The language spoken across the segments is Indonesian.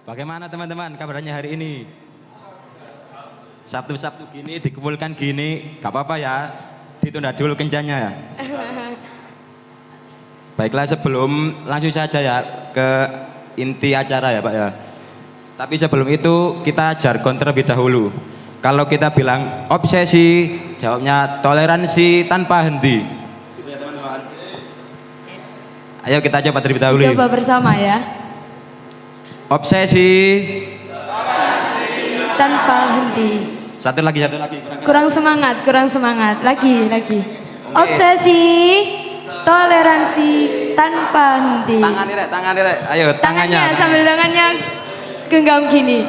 Bagaimana teman-teman kabarnya hari ini? Sabtu-Sabtu gini dikumpulkan gini, gak apa-apa ya, ditunda dulu kencannya ya. Baiklah, sebelum langsung saja ya ke inti acara ya Pak ya. Tapi sebelum itu kita jargon terlebih dahulu. Kalau kita bilang obsesi, jawabnya toleransi tanpa henti. Gitu ya teman-teman. Ayo kita coba terlebih dahulu. Coba bersama ya. Obsesi tanpa henti. Satu lagi. Kurang semangat. Lagi. Obsesi, toleransi tanpa henti. Tangannya rek. Ayo tangannya. Sambil tangannya genggam gini.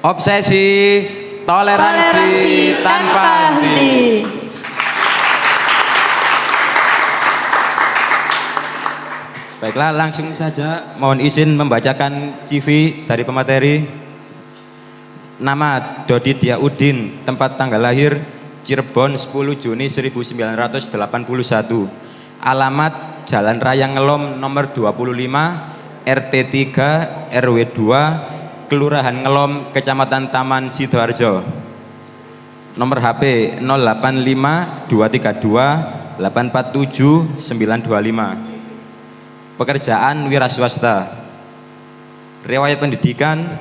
Obsesi, toleransi tanpa henti. Baiklah, langsung saja mohon izin membacakan CV dari pemateri. Nama Dodi Diaudin, tempat tanggal lahir Cirebon 10 Juni 1981. Alamat Jalan Raya Ngelom nomor 25 RT 3 RW 2 Kelurahan Ngelom Kecamatan Taman Sidoarjo. Nomor HP 085 232 847 925. Pekerjaan wira swasta. Riwayat pendidikan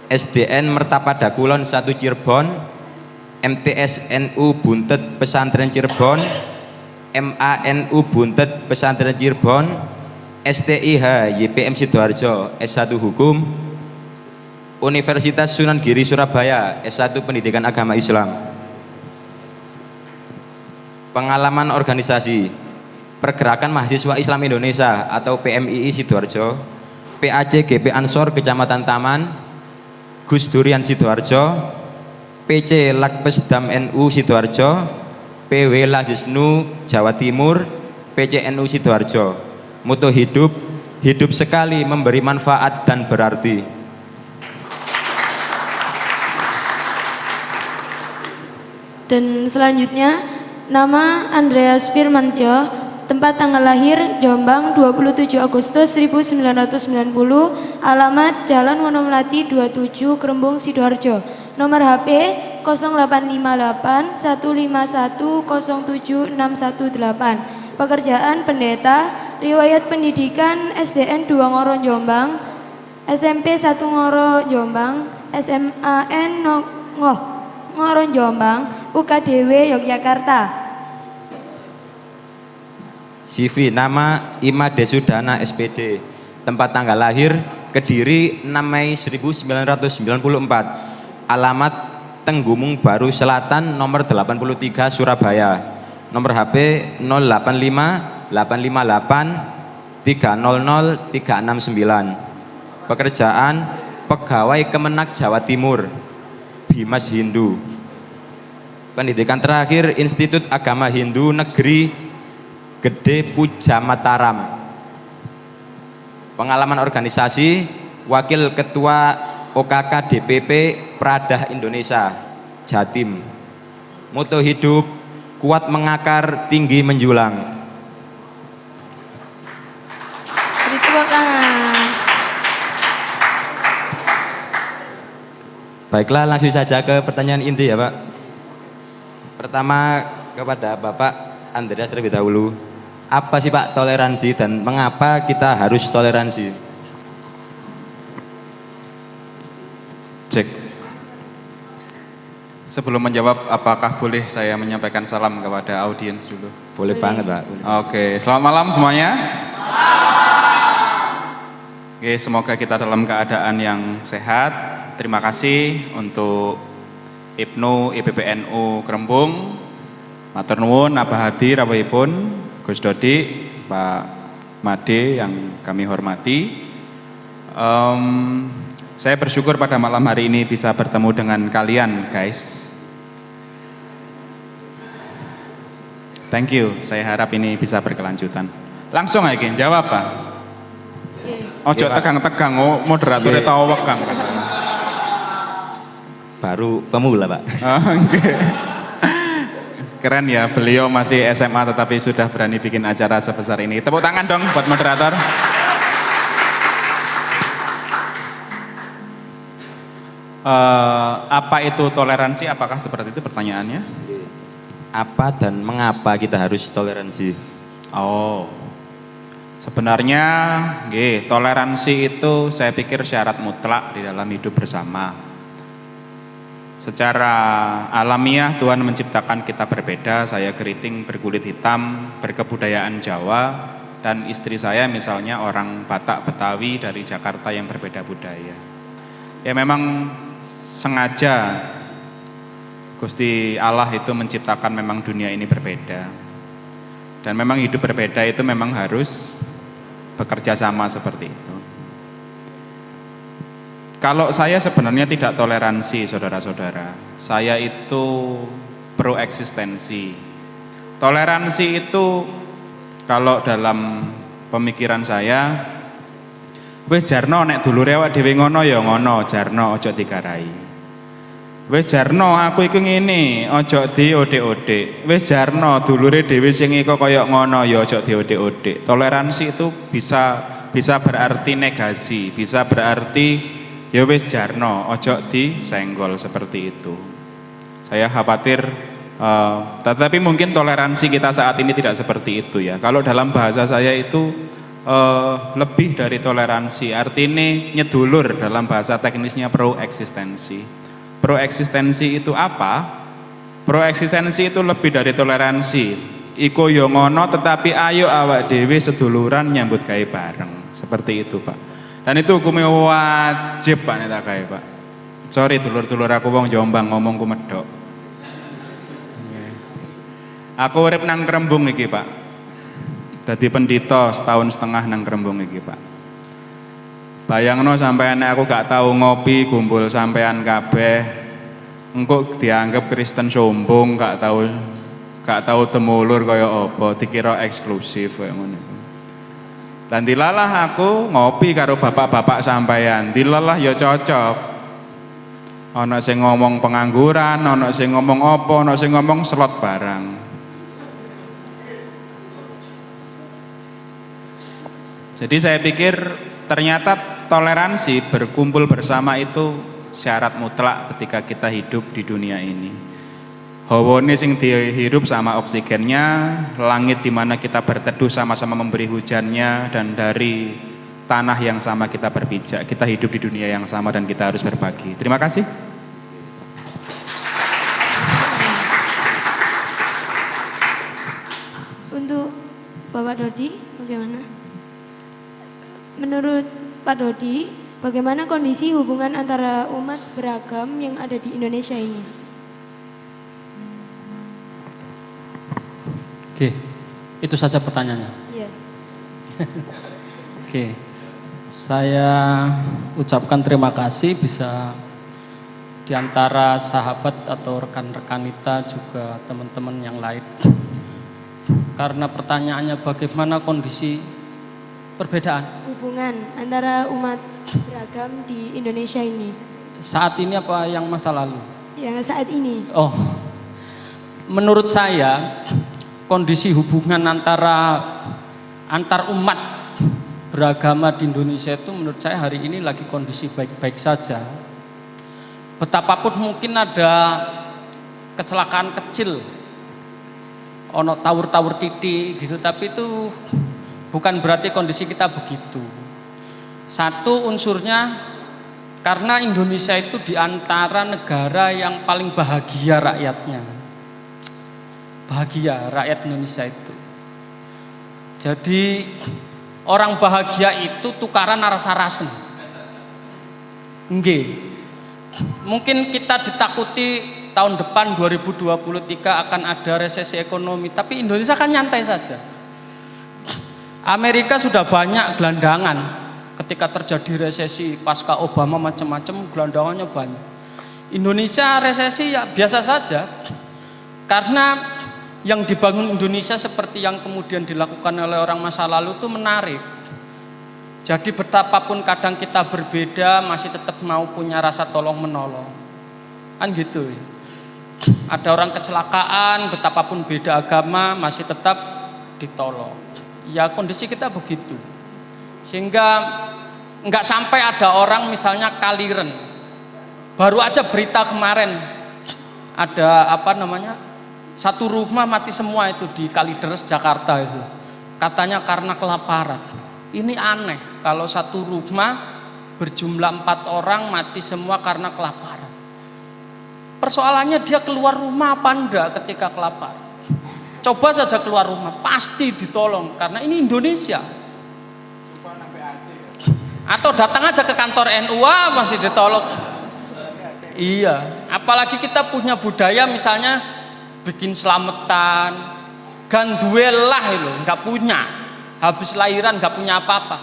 SDN Mertapada Kulon 1 Cirebon, MTS NU Buntet Pesantren Cirebon, MANU Buntet Pesantren Cirebon, STIH YPM Sidoarjo S1 Hukum, Universitas Sunan Giri Surabaya S1 Pendidikan Agama Islam. Pengalaman organisasi Pergerakan Mahasiswa Islam Indonesia atau PMII Sidoarjo, PAC GP Ansor Kecamatan Taman, Gus Durian Sidoarjo, PC Lakpesdam NU Sidoarjo, PW Lazisnu Jawa Timur, PCNU Sidoarjo. Moto hidup, hidup sekali memberi manfaat dan berarti. Dan selanjutnya nama Andreas Firmantyo, tempat tanggal lahir Jombang 27 Agustus 1990, alamat Jalan Wonomelati 27 Krembung Sidoarjo, nomor HP 0858 151 07618. Pekerjaan pendeta, riwayat pendidikan SDN 2 Ngoro Jombang, SMP 1 Ngoro Jombang, SMAN Ngoro Jombang, UKDW Yogyakarta. CV nama Ima Desudana SPD, tempat tanggal lahir Kediri 6 Mei 1994, alamat Tenggumung Baru Selatan nomor 83 Surabaya, nomor HP 085 858 300 369. Pekerjaan pegawai Kemenak Jawa Timur, Bimas Hindu. Pendidikan terakhir Institut Agama Hindu Negeri Gede Puja Mataram. Pengalaman organisasi Wakil Ketua OKK DPP Pradah Indonesia Jatim. Moto hidup kuat mengakar tinggi menjulang. Beri tepuk tangan. Baiklah, langsung saja ke pertanyaan inti ya Pak. Pertama kepada Bapak Andreas terlebih dahulu. Apa sih Pak toleransi dan mengapa kita harus toleransi? Cek. Sebelum menjawab, apakah boleh saya menyampaikan salam kepada audiens dulu? Boleh banget Pak. Oke, selamat malam semuanya. Oke, semoga kita dalam keadaan yang sehat. Terima kasih untuk Ibnu IPPNU Krembung. Matur nuwun Abah Hadir Rawuhipun, Gus Dodi, Pak Made yang kami hormati. Saya bersyukur pada malam hari ini bisa bertemu dengan kalian guys. Thank you, saya harap ini bisa berkelanjutan. Langsung aja jawab Pak. Ojo tegang-tegang, moderatornya tahu wegang. Baru pemula Pak. Oke. Keren ya, beliau masih SMA tetapi sudah berani bikin acara sebesar ini. Tepuk tangan dong buat moderator. Apa itu toleransi? Apakah seperti itu pertanyaannya? Apa dan mengapa kita harus toleransi? Oh, sebenarnya toleransi itu saya pikir syarat mutlak di dalam hidup bersama. Secara alamiah Tuhan menciptakan kita berbeda, saya keriting berkulit hitam, berkebudayaan Jawa, dan istri saya misalnya orang Batak Betawi dari Jakarta yang berbeda budaya. Ya memang sengaja Gusti Allah itu menciptakan memang dunia ini berbeda. Dan memang hidup berbeda itu memang harus bekerja sama seperti itu. Kalau saya sebenarnya tidak toleransi, saudara-saudara. Saya itu pro eksistensi. Toleransi itu kalau dalam pemikiran saya, wis jarno nek dulure awak dhewe ngono ya ngono, jarno aja digarai. Wis jarno aku iku ngene, aja diodek-odek. Wis jarno dulure dhewe sing iku kaya ngono ya aja diodek-odek. Toleransi itu bisa berarti negasi, bisa berarti ya wis jarno, ojo disenggol seperti itu. Saya khawatir, tetapi mungkin toleransi kita saat ini tidak seperti itu ya. Kalau dalam bahasa saya itu lebih dari toleransi, artinya nyedulur dalam bahasa teknisnya pro eksistensi. Pro eksistensi itu apa? Pro eksistensi itu lebih dari toleransi. Iko yo ngono tetapi ayo awak dewe seduluran nyambut gawe bareng. Seperti itu, Pak. Dan itu hukumnya wajib Pak Neta Kai Pak. Sorry dulur-dulur aku wong Jombang ngomongku medok. Aku urip nang Krembung iki Pak. Dadi pendito setahun setengah nang Krembung iki Pak. Bayangno sampean aku gak tahu ngopi kumpul sampean kabeh. Engko dianggap Kristen sombong, gak tahu temulur kaya apa, dikira eksklusif kaya ngono. Dan dilalah aku ngopi karo bapak-bapak sampeyan, dilalah ya cocok. Ana sing ngomong pengangguran, ana sing ngomong apa, ana sing ngomong slot barang. Jadi saya pikir ternyata toleransi berkumpul bersama itu syarat mutlak ketika kita hidup di dunia ini. Hawane sing dihirup sama oksigennya, langit di mana kita berteduh sama-sama memberi hujannya, dan dari tanah yang sama kita berpijak. Kita hidup di dunia yang sama dan kita harus berbagi. Terima kasih. Untuk Bapak Dodi, bagaimana? Menurut Pak Dodi, bagaimana kondisi hubungan antara umat beragam yang ada di Indonesia ini? Oke, itu saja pertanyaannya. Iya. Oke, saya ucapkan terima kasih bisa di antara sahabat atau rekan-rekan kita juga teman-teman yang lain. Karena pertanyaannya bagaimana kondisi perbedaan Hubungan antara umat beragam di Indonesia ini. saat ini apa yang masa lalu? Yang saat ini. Oh, menurut saya kondisi hubungan antar umat beragama di Indonesia itu menurut saya hari ini lagi kondisi baik-baik saja. Betapapun mungkin ada kecelakaan kecil, ono tawur-tawur titik gitu, tapi itu bukan berarti kondisi kita begitu. Satu unsurnya karena Indonesia itu di antara negara yang paling bahagia rakyatnya. Bahagia rakyat Indonesia itu. Jadi orang bahagia itu tukaran rasa-rasen. Nggih. Mungkin kita ditakuti tahun depan 2023 akan ada resesi ekonomi, tapi Indonesia kan nyantai saja. Amerika sudah banyak gelandangan ketika terjadi resesi pasca Obama macam-macam, gelandangannya banyak. Indonesia resesi ya biasa saja. Karena yang dibangun Indonesia seperti yang kemudian dilakukan oleh orang masa lalu itu menarik. Jadi betapapun kadang kita berbeda masih tetap mau punya rasa tolong menolong. Kan gitu. ada orang kecelakaan, betapapun beda agama masih tetap ditolong. Ya kondisi kita begitu. Sehingga nggak sampai ada orang misalnya kaliren. Baru aja berita kemarin ada satu rumah mati semua itu di Kalideres Jakarta itu. Katanya karena kelaparan. Ini aneh kalau satu rumah berjumlah 4 orang mati semua karena kelaparan. Persoalannya dia keluar rumah apa enggak ketika kelaparan. Coba saja keluar rumah, pasti ditolong karena ini Indonesia. Atau datang aja ke kantor NU, pasti ditolong. Iya, apalagi kita punya budaya misalnya bikin selamatan, ganduel lah itu, nggak punya. Habis lahiran nggak punya apa-apa.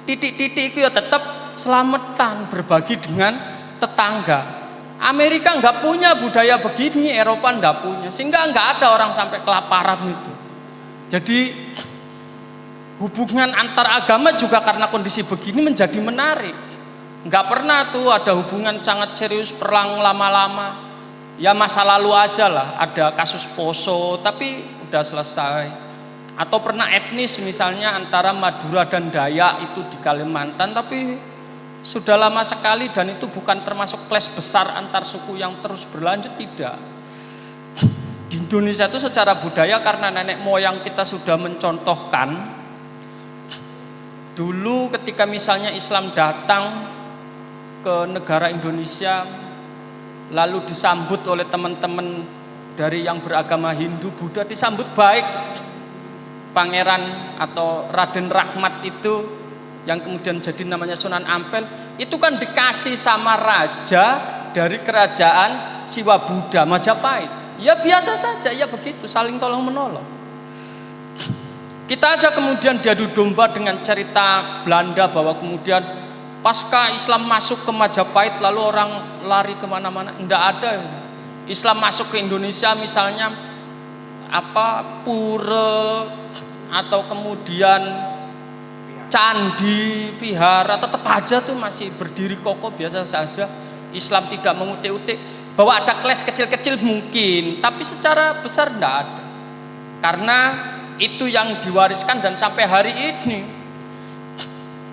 Titik-titik itu ya tetap selamatan, berbagi dengan tetangga. Amerika nggak punya budaya begini, Eropa nggak punya, sehingga nggak ada orang sampai kelaparan itu. Jadi hubungan antar agama juga karena kondisi begini menjadi menarik. Nggak pernah tuh ada hubungan sangat serius perang lama-lama. Ya masa lalu aja lah, ada kasus Poso tapi udah selesai. Atau pernah etnis misalnya antara Madura dan Dayak itu di Kalimantan, tapi sudah lama sekali dan itu bukan termasuk clash besar antar suku yang terus berlanjut, tidak. Di Indonesia itu secara budaya karena nenek moyang kita sudah mencontohkan. Dulu ketika misalnya Islam datang ke negara Indonesia lalu disambut oleh teman-teman dari yang beragama Hindu, Buddha, disambut baik. Pangeran atau Raden Rahmat itu yang kemudian jadi namanya Sunan Ampel, itu kan dikasih sama raja dari kerajaan Siwa Buddha Majapahit. Ya biasa saja, ya begitu, saling tolong menolong. Kita aja kemudian diadu domba dengan cerita Belanda bahwa kemudian pasca Islam masuk ke Majapahit lalu orang lari kemana-mana. Enggak ada. Islam masuk ke Indonesia misalnya pura atau kemudian candi, vihara, tetap aja tuh masih berdiri kokoh biasa saja. Islam tidak mengutik-utik. Bahwa ada clash kecil-kecil mungkin, tapi secara besar enggak ada. Karena itu yang diwariskan dan sampai hari ini.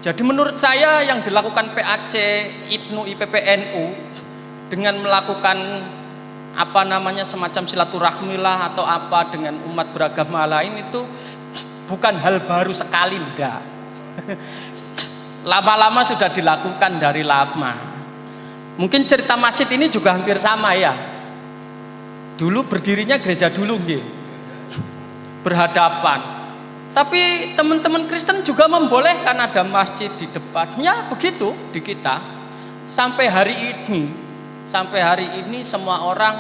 Jadi menurut saya yang dilakukan PAC, IPNU, IPPNU dengan melakukan semacam silaturahmi lah atau dengan umat beragama lain itu bukan hal baru sekali, enggak. Lama-lama sudah dilakukan dari lama. Mungkin cerita masjid ini juga hampir sama ya. Dulu berdirinya gereja dulu berhadapan. Tapi teman-teman Kristen juga membolehkan ada masjid di depannya, begitu di kita. Sampai hari ini semua orang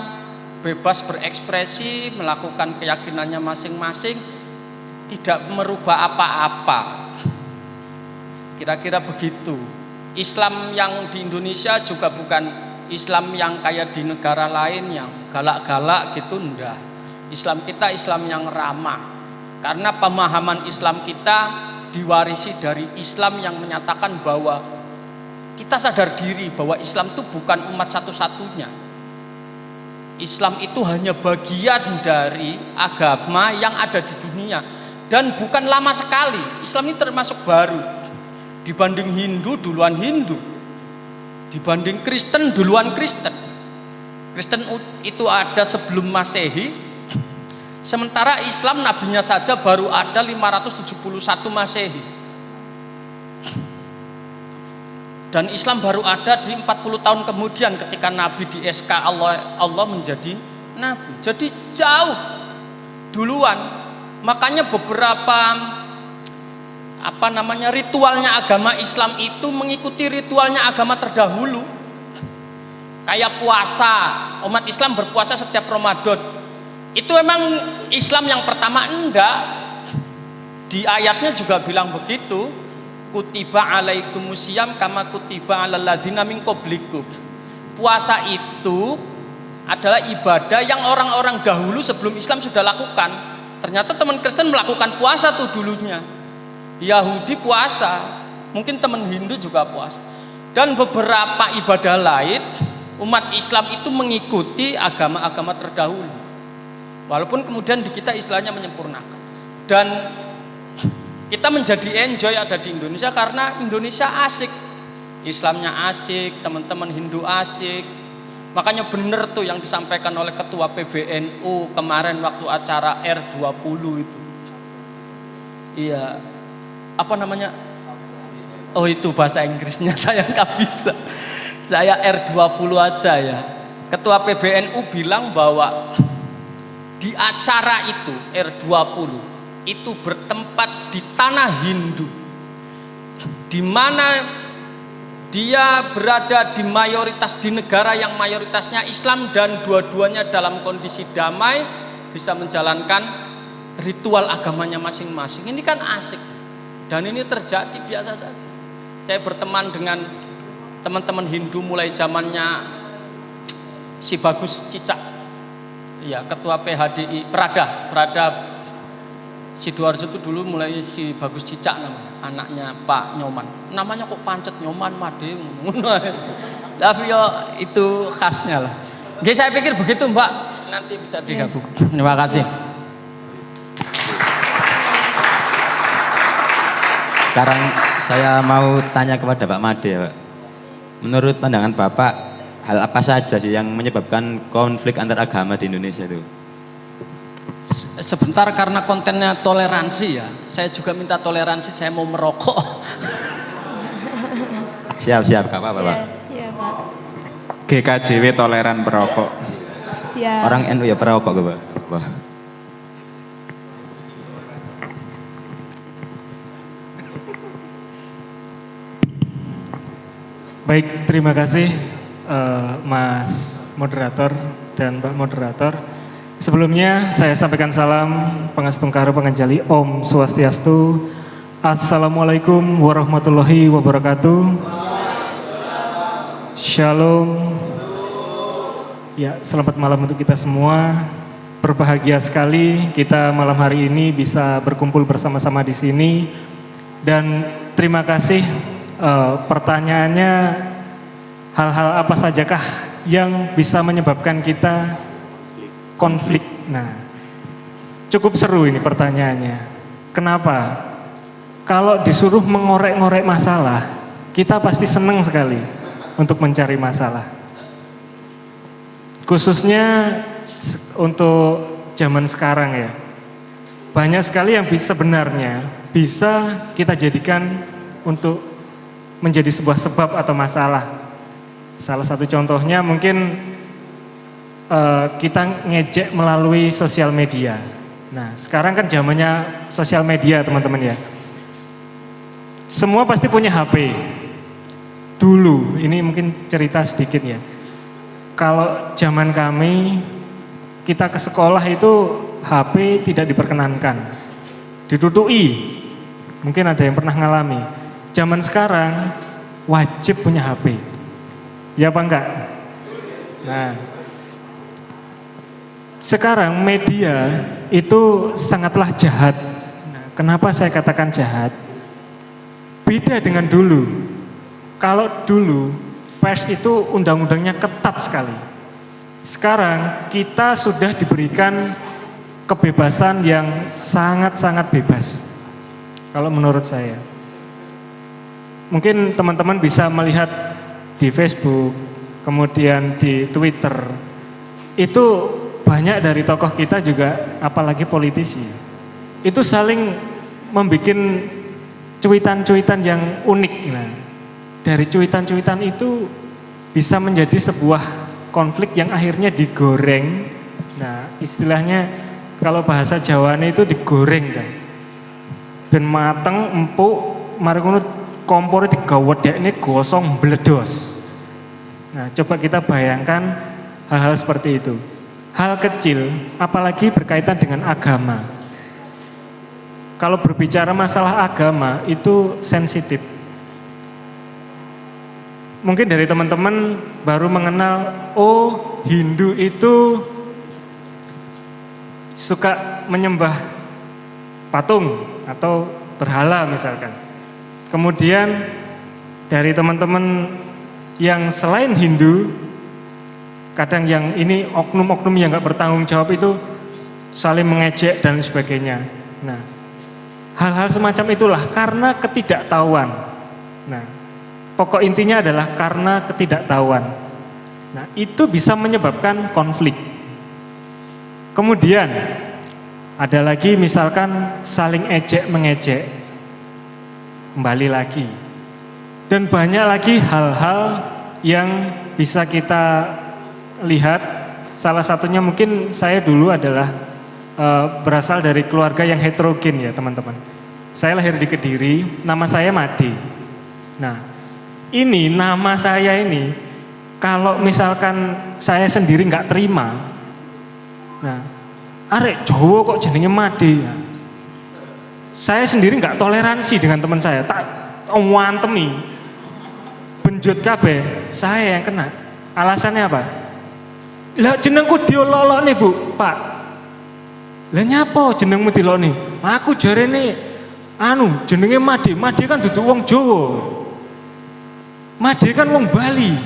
bebas berekspresi, melakukan keyakinannya masing-masing, tidak merubah apa-apa. Kira-kira begitu. Islam yang di Indonesia juga bukan Islam yang kayak di negara lain yang galak-galak gitu, enggak. Islam kita Islam yang ramah. Karena pemahaman Islam kita diwarisi dari Islam yang menyatakan bahwa kita sadar diri bahwa Islam itu bukan umat satu-satunya. Islam itu hanya bagian dari agama yang ada di dunia dan bukan lama sekali. Islam ini termasuk baru. Dibanding Hindu duluan Hindu, dibanding Kristen duluan Kristen. Kristen itu ada sebelum Masehi, sementara Islam nabinya saja baru ada 571 Masehi. Dan Islam baru ada di 40 tahun kemudian ketika Nabi di SK Allah menjadi Nabi. Jadi jauh duluan. Makanya beberapa ritualnya agama Islam itu mengikuti ritualnya agama terdahulu. Kayak puasa, umat Islam berpuasa setiap Ramadan. Itu emang Islam yang pertama? Enggak. Di ayatnya juga bilang begitu. Kutiba alaikumusiyam kama kutiba alal ladzina min qablikum. Puasa itu adalah ibadah yang orang-orang dahulu sebelum Islam sudah lakukan. Ternyata teman Kristen melakukan puasa tuh dulunya. Yahudi puasa, mungkin teman Hindu juga puasa. Dan beberapa ibadah lain umat Islam itu mengikuti agama-agama terdahulu. Walaupun kemudian di kita istilahnya menyempurnakan. Dan kita menjadi enjoy ada di Indonesia karena Indonesia asik. Islamnya asik, teman-teman Hindu asik. Makanya benar tuh yang disampaikan oleh Ketua PBNU kemarin waktu acara R20 itu. Iya, apa namanya? Oh itu bahasa Inggrisnya saya nggak bisa. Saya R20 aja ya. Ketua PBNU bilang bahwa di acara itu R20 itu bertempat di tanah Hindu, di mana dia berada di mayoritas di negara yang mayoritasnya Islam dan dua-duanya dalam kondisi damai bisa menjalankan ritual agamanya masing-masing. Ini kan asik dan ini terjadi biasa saja. Saya berteman dengan teman-teman Hindu mulai zamannya si Bagus Cicak, ya ketua PHDI Prada Sidoarjo itu dulu mulai si Bagus Cicak namanya, anaknya Pak Nyoman. Namanya kok pancet Nyoman Made. Tapi ya itu khasnya lah. Oke, saya pikir begitu Mbak, nanti bisa digabung. Terima kasih. Sekarang saya mau tanya kepada Pak Made ya Pak. Menurut pandangan Bapak, hal apa saja sih yang menyebabkan konflik antar agama di Indonesia itu? Sebentar karena kontennya toleransi ya. Saya juga minta toleransi, saya mau merokok. Siap, Kak Pak. Iya, Pak. GKJW toleran perokok. Siap. Orang NU ya perokok Pak. Wah. Baik, terima kasih Mas Moderator dan Mbak Moderator. Sebelumnya saya sampaikan salam Pangestungkaro Panganjali Om Swastiastu. Assalamualaikum warahmatullahi wabarakatuh. Shalom. Ya, selamat malam untuk kita semua. Berbahagia sekali kita malam hari ini bisa berkumpul bersama-sama di sini. Dan terima kasih pertanyaannya, hal-hal apa sajakah yang bisa menyebabkan kita konflik. Nah, cukup seru ini pertanyaannya. Kenapa? Kalau disuruh mengorek-ngorek masalah, kita pasti senang sekali untuk mencari masalah. Khususnya untuk zaman sekarang ya. Banyak sekali yang sebenarnya bisa kita jadikan untuk menjadi sebuah sebab atau masalah. Salah satu contohnya mungkin kita ngejek melalui sosial media. Nah, sekarang kan zamannya sosial media, teman-teman ya. Semua pasti punya HP. Dulu, ini mungkin cerita sedikit ya. Kalau zaman kami, kita ke sekolah itu HP tidak diperkenankan. Ditutui. Mungkin ada yang pernah ngalami. Zaman sekarang wajib punya HP. Ya apa enggak? Nah, sekarang media itu sangatlah jahat. Nah, kenapa saya katakan jahat? Beda dengan dulu. Kalau dulu pers itu undang-undangnya ketat sekali. Sekarang kita sudah diberikan kebebasan yang sangat-sangat bebas. Kalau menurut saya. Mungkin teman-teman bisa melihat di Facebook, kemudian di Twitter. Itu banyak dari tokoh kita juga, apalagi politisi, itu saling membuat cuitan-cuitan yang unik. Nah, dari cuitan-cuitan itu bisa menjadi sebuah konflik yang akhirnya digoreng. Nah, istilahnya kalau bahasa Jawane itu digoreng kan. Ben mateng, empuk, mari ngono kompor digawedekne gosong bledos. Nah, coba kita bayangkan hal-hal seperti itu. Hal kecil, apalagi berkaitan dengan agama. Kalau berbicara masalah agama itu sensitif. Mungkin dari teman-teman baru mengenal, oh Hindu itu suka menyembah patung atau berhala misalkan. Kemudian dari teman-teman yang selain Hindu, kadang yang ini oknum-oknum yang nggak bertanggung jawab itu saling mengejek dan sebagainya. Nah, hal-hal semacam itulah karena ketidaktahuan. Nah, pokok intinya adalah karena ketidaktahuan. Nah, itu bisa menyebabkan konflik. Kemudian ada lagi misalkan saling ejek mengejek, kembali lagi. Dan banyak lagi hal-hal yang bisa kita lihat. Salah satunya mungkin saya dulu adalah berasal dari keluarga yang heterogen ya teman-teman. Saya lahir di Kediri, nama saya Made. Nah, ini nama saya ini kalau misalkan saya sendiri nggak terima, nah, arek Jawa kok jenenge Made ya. Saya sendiri nggak toleransi dengan teman saya, tak wantemi, benjut kabeh, saya yang kena. Alasannya apa? Lah jenengku diololokne Bu, Pak. Lah nyapa jenengmu dilokne? Aku jarene jenenge Made. Made kan dudu wong Jawa. Made kan wong Bali.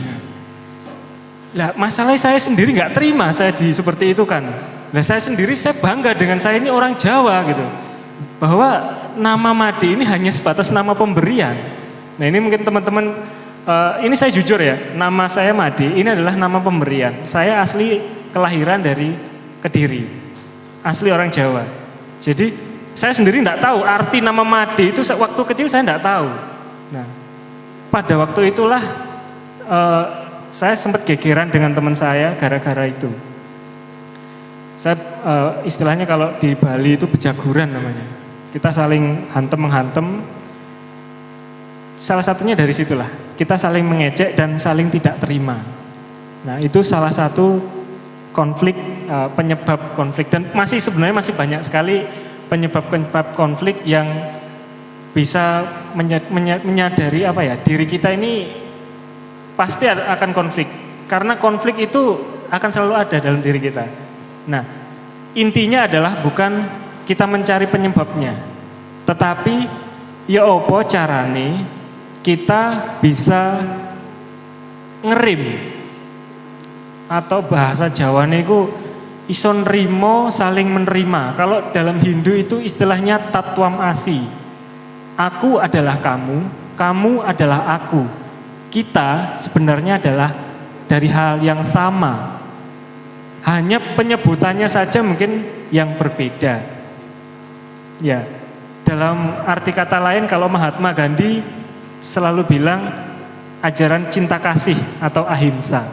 Lah masalahnya saya sendiri nggak terima saya seperti itu kan. Lah saya sendiri saya bangga dengan saya ini orang Jawa gitu. Bahwa nama Made ini hanya sebatas nama pemberian. Nah ini mungkin teman-teman, ini saya jujur ya, nama saya Made ini adalah nama pemberian. Saya asli kelahiran dari Kediri. Asli orang Jawa. Jadi saya sendiri tidak tahu arti nama Made itu waktu kecil saya tidak tahu. Nah, pada waktu itulah saya sempat gegeran dengan teman saya gara-gara itu. Saya istilahnya kalau di Bali itu bejaguran namanya. Kita saling hantem-menghantem. Salah satunya dari situlah. Kita saling mengejek dan saling tidak terima. Nah, itu salah satu konflik, penyebab konflik, dan sebenarnya masih banyak sekali penyebab konflik yang bisa menyadari diri kita ini pasti akan konflik, karena konflik itu akan selalu ada dalam diri kita. Nah, intinya adalah bukan kita mencari penyebabnya, tetapi ya opo carane kita bisa ngerim, atau bahasa Jawane itu iso nrimo saling menerima. Kalau dalam Hindu itu istilahnya tatwam asi. Aku adalah kamu, kamu adalah aku. Kita sebenarnya adalah dari hal yang sama. Hanya penyebutannya saja mungkin yang berbeda. Ya, dalam arti kata lain kalau Mahatma Gandhi selalu bilang ajaran cinta kasih atau ahimsa.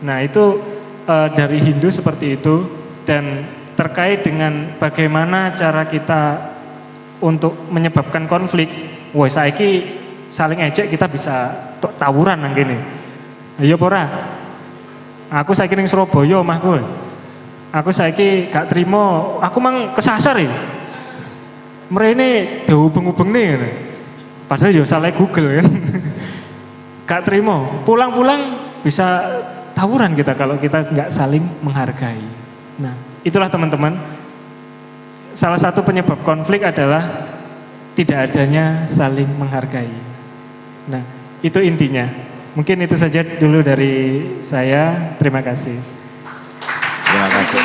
Nah itu dari Hindu seperti itu, dan terkait dengan bagaimana cara kita untuk menyebabkan konflik. Wah saiki saling ejek kita bisa tawuran nang kene. Ayo pora. Aku saiki ning Surabaya omahku. Aku saiki gak trimo, aku mang kesasar ya. Mrene diubeng-ubengne ngene. Padahal ya salah Google kan. Gak trimo, pulang-pulang bisa tawuran kita kalau kita nggak saling menghargai. Nah, itulah teman-teman. Salah satu penyebab konflik adalah tidak adanya saling menghargai. Nah, itu intinya. Mungkin itu saja dulu dari saya. Terima kasih. Terima kasih.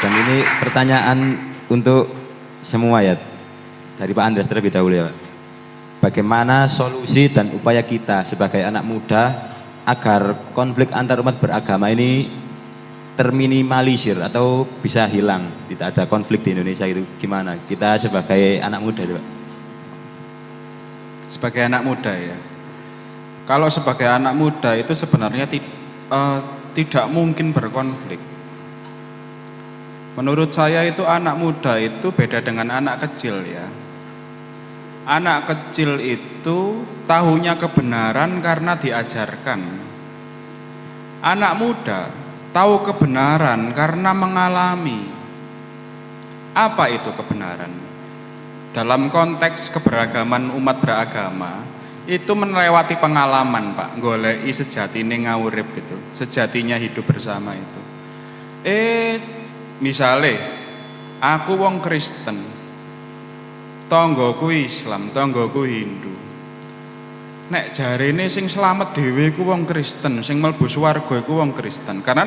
Dan ini pertanyaan untuk semua ya. Dari Pak Andreas terlebih dahulu ya Pak. Bagaimana solusi dan upaya kita sebagai anak muda agar konflik antar umat beragama ini terminimalisir atau bisa hilang, tidak ada konflik di Indonesia itu gimana? Kita sebagai anak muda itu Pak. Sebagai anak muda ya. Kalau sebagai anak muda itu sebenarnya tidak mungkin berkonflik. Menurut saya itu anak muda itu beda dengan anak kecil ya. Anak kecil itu tahunya kebenaran karena diajarkan. Anak muda tahu kebenaran karena mengalami. Apa itu kebenaran? Dalam konteks keberagaman umat beragama, itu melewati pengalaman Pak, goleki sejatine ngawurip itu, sejatinya hidup bersama itu. Misale aku wong Kristen, tonggoku Islam, tonggoku Hindu. nek jarene sing slamet dhewe iku wong Kristen, sing mlebu swarga iku wong Kristen. Karena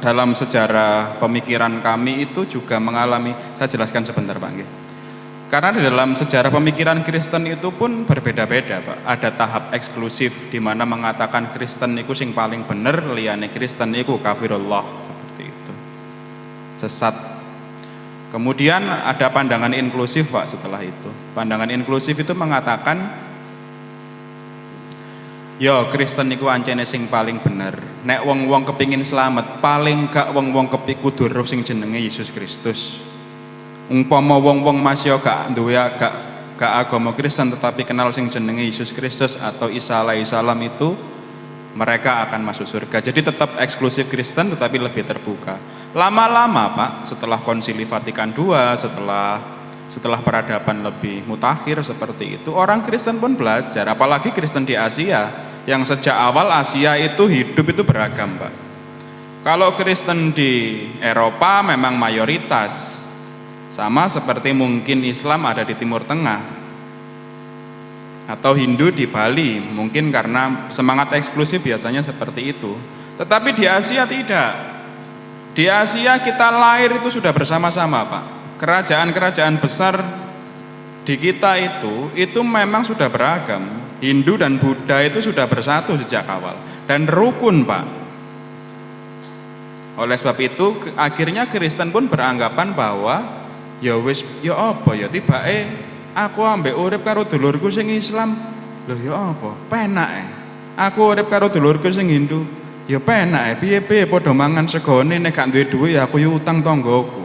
dalam sejarah pemikiran kami itu juga mengalami, saya jelaskan sebentar Pak nggih. Karena di dalam sejarah pemikiran Kristen itu pun berbeda-beda Pak. Ada tahap eksklusif di mana mengatakan Kristen iku sing paling bener, liyane Kristen iku kafirullah, seperti itu. Sesat. Kemudian ada pandangan inklusif Pak setelah itu. Pandangan inklusif itu mengatakan yo Kristen niku ancene sing paling bener. Nek wong-wong kepingin selamat, paling gak wong-wong kudu roh sing jenenge Yesus Kristus. Umpama wong-wong masih gak duwe gak agama Kristen tetapi kenal sing jenenge Yesus Kristus atau Isa alaihissalam itu, mereka akan masuk surga. Jadi tetap eksklusif Kristen tetapi lebih terbuka. Lama-lama Pak, setelah Konsili Vatikan II, setelah peradaban lebih mutakhir seperti itu, orang Kristen pun belajar, apalagi Kristen di Asia, yang sejak awal Asia itu hidup itu beragam Pak. Kalau Kristen di Eropa memang mayoritas, sama seperti mungkin Islam ada di Timur Tengah, atau Hindu di Bali, mungkin karena semangat eksklusif biasanya seperti itu. Tetapi di Asia tidak. Di Asia kita lahir itu sudah bersama-sama Pak. Kerajaan-kerajaan besar di kita itu memang sudah beragam. Hindu dan Buddha itu sudah bersatu sejak awal dan rukun Pak. Oleh sebab itu akhirnya Kristen pun beranggapan bahwa ya wis ya apa ya tibake aku ambek urip karo dulurku sing Islam. Lho ya apa? Penak Aku urip karo dulurku sing Hindu. Ya penak piye-piye padha mangan segone nek gak duwe dhuwit ya aku yo utang tanggoku.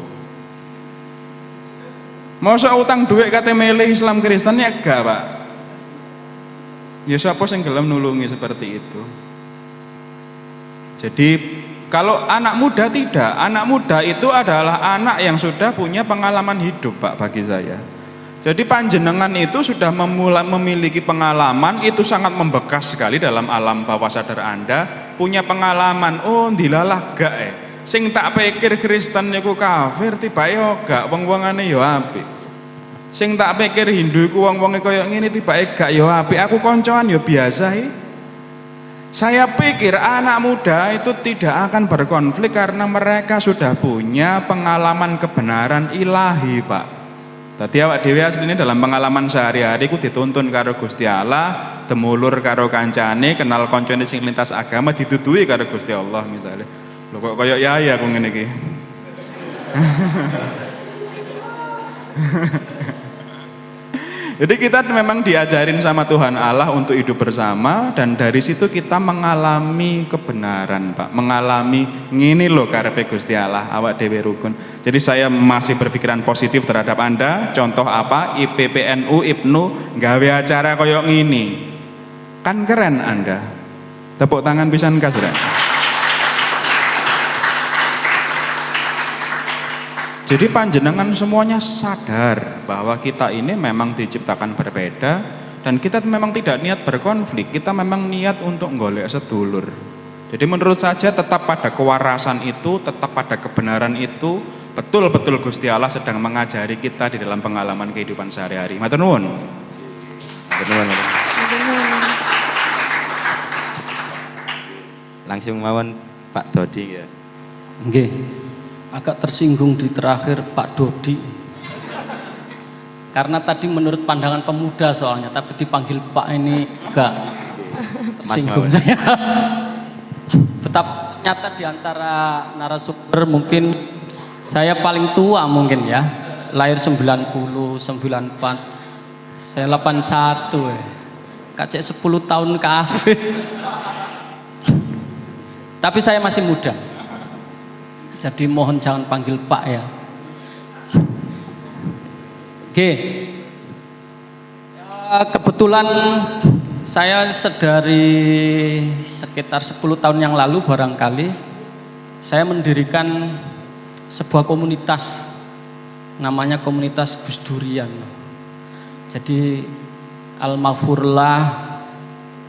Mosok utang dhuwit kate milih Islam Kristen ya gak, Pak. Ya sapa sing gelem nulungi seperti itu. Jadi kalau anak muda tidak, anak muda itu adalah anak yang sudah punya pengalaman hidup Pak bagi saya. Jadi panjenengan itu sudah memiliki pengalaman, itu sangat membekas sekali dalam alam bawah sadar Anda, punya pengalaman, oh dilalah gak sing tak pikir Kristen niku kafir tibake gak, wong-wongane yo apik. Sing tak pikir Hindu iku wong-wonge kaya ngene tibake gak yo apik, aku koncoan yo biasa Saya pikir anak muda itu tidak akan berkonflik karena mereka sudah punya pengalaman kebenaran ilahi, Pak. Tadi awak dhewe asline dalam pengalaman sehari-hari ku dituntun karo Gusti Allah, temulur karo kancane, kenal koncone sing lintas agama, dituduhi karo Gusti Allah misalnya. Lho kok kaya ya aku ngene iki. Jadi kita memang diajarin sama Tuhan Allah untuk hidup bersama, dan dari situ kita mengalami kebenaran, Pak. Mengalami ngene lho karepe Gusti Allah, awak dhewe rukun. Jadi saya masih berpikiran positif terhadap Anda. Contoh apa? IPPNU IPNU gawe acara koyo ngini. Kan keren Anda. Tepuk tangan pisan kasra. Jadi panjenengan semuanya sadar bahwa kita ini memang diciptakan berbeda, dan kita memang tidak niat berkonflik, kita memang niat untuk golek sedulur. Jadi menurut saya tetap pada kewarasan itu, tetap pada kebenaran itu, betul-betul Gusti Allah sedang mengajari kita di dalam pengalaman kehidupan sehari-hari. Matur nuwun. Langsung mawon Pak Dodi ya. Nggih. Agak tersinggung di terakhir Pak Dodi. Karena tadi menurut pandangan pemuda soalnya, tapi dipanggil Pak ini enggak. Tersinggung saya. Betapa nyata di antara narasumber mungkin saya paling tua mungkin ya. Lahir 90, 94. Saya 81. Kacek 10 tahun kafir. Tapi saya masih muda. Jadi mohon jangan panggil Pak ya. Oke. Kebetulan saya sedari sekitar 10 tahun yang lalu barangkali saya mendirikan sebuah komunitas, namanya komunitas Gus Durian. Jadi Almafurlah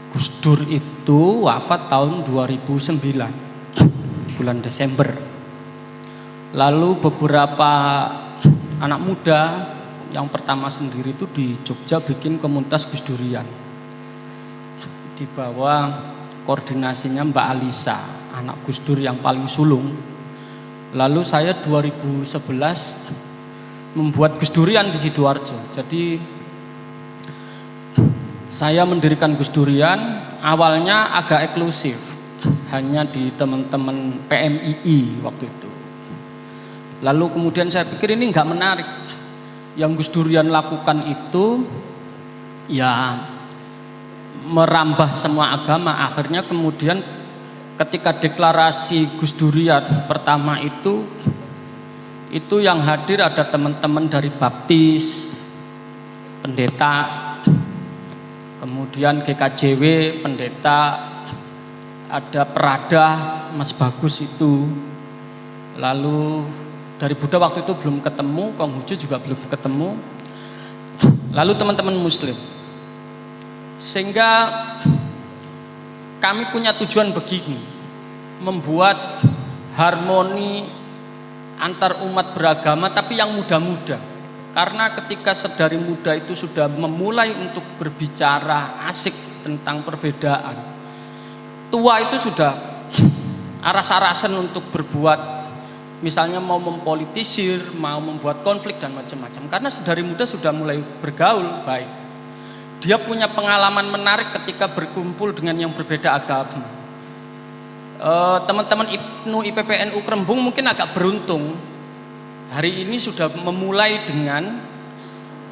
Gus Dur itu wafat tahun 2009 bulan Desember. Lalu beberapa anak muda yang pertama sendiri itu di Jogja bikin komunitas Gus Durian. di bawah koordinasinya Mbak Alisa, anak Gus Dur yang paling sulung. Lalu saya 2011 membuat Gus Durian di Sidoarjo. Jadi saya mendirikan Gus Durian awalnya agak eksklusif, hanya di teman-teman PMII waktu itu. Lalu kemudian saya pikir ini nggak menarik. Yang Gus Durian lakukan itu ya merambah semua agama. Akhirnya kemudian ketika deklarasi Gus Durian pertama itu yang hadir ada teman-teman dari Baptis, pendeta, kemudian GKJW, pendeta, ada Peradah, Mas Bagus itu, lalu dari Buddha waktu itu belum ketemu, Konghucu juga belum ketemu, lalu teman-teman Muslim. Sehingga kami punya tujuan begini, membuat harmoni antar umat beragama tapi yang muda-muda. Karena ketika sedari muda itu sudah memulai untuk berbicara asik tentang perbedaan, tua itu sudah aras-arasan untuk berbuat, misalnya mau mempolitisir, mau membuat konflik dan macam-macam. Karena sedari muda sudah mulai bergaul baik. Dia punya pengalaman menarik ketika berkumpul dengan yang berbeda agama. Teman-teman IPNU IPPNU Krembung mungkin agak beruntung. Hari ini sudah memulai dengan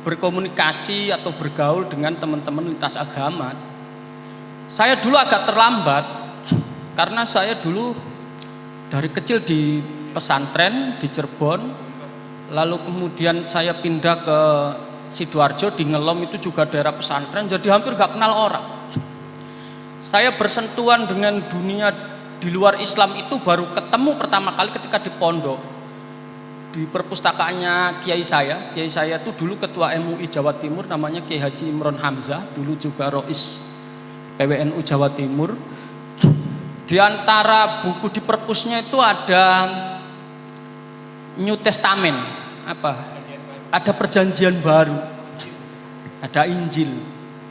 berkomunikasi atau bergaul dengan teman-teman lintas agama. Saya dulu agak terlambat karena saya dulu dari kecil di pesantren di Cirebon, lalu kemudian saya pindah ke Sidoarjo, di Ngelom itu juga daerah pesantren, jadi hampir gak kenal orang. Saya bersentuhan dengan dunia di luar Islam itu baru ketemu pertama kali ketika di pondok, di perpustakaannya Kiai saya itu dulu ketua MUI Jawa Timur, namanya Kiai Haji Imron Hamzah, dulu juga Rois PWNU Jawa Timur. Di antara buku di perpusnya itu ada New Testament, ada perjanjian baru, ada Injil.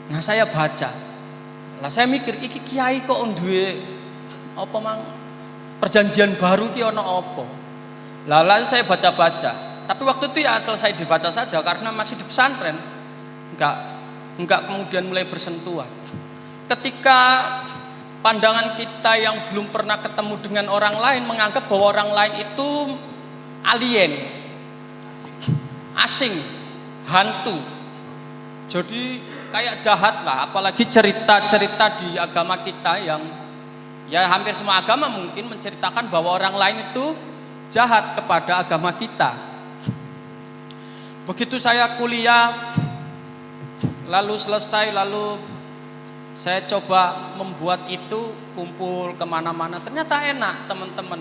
Nah saya baca, lah saya mikir iki kiai kok duwe apa mang perjanjian baru ki ono apa. Lalu saya baca-baca, tapi waktu itu ya selesai dibaca saja karena masih di pesantren, enggak kemudian mulai bersentuhan. Ketika pandangan kita yang belum pernah ketemu dengan orang lain menganggap bahwa orang lain itu alien, asing, hantu, jadi kayak jahat lah. Apalagi cerita-cerita di agama kita yang ya hampir semua agama mungkin menceritakan bahwa orang lain itu jahat kepada agama kita. Begitu saya kuliah, lalu selesai, lalu saya coba membuat itu, kumpul kemana-mana, ternyata enak teman-teman.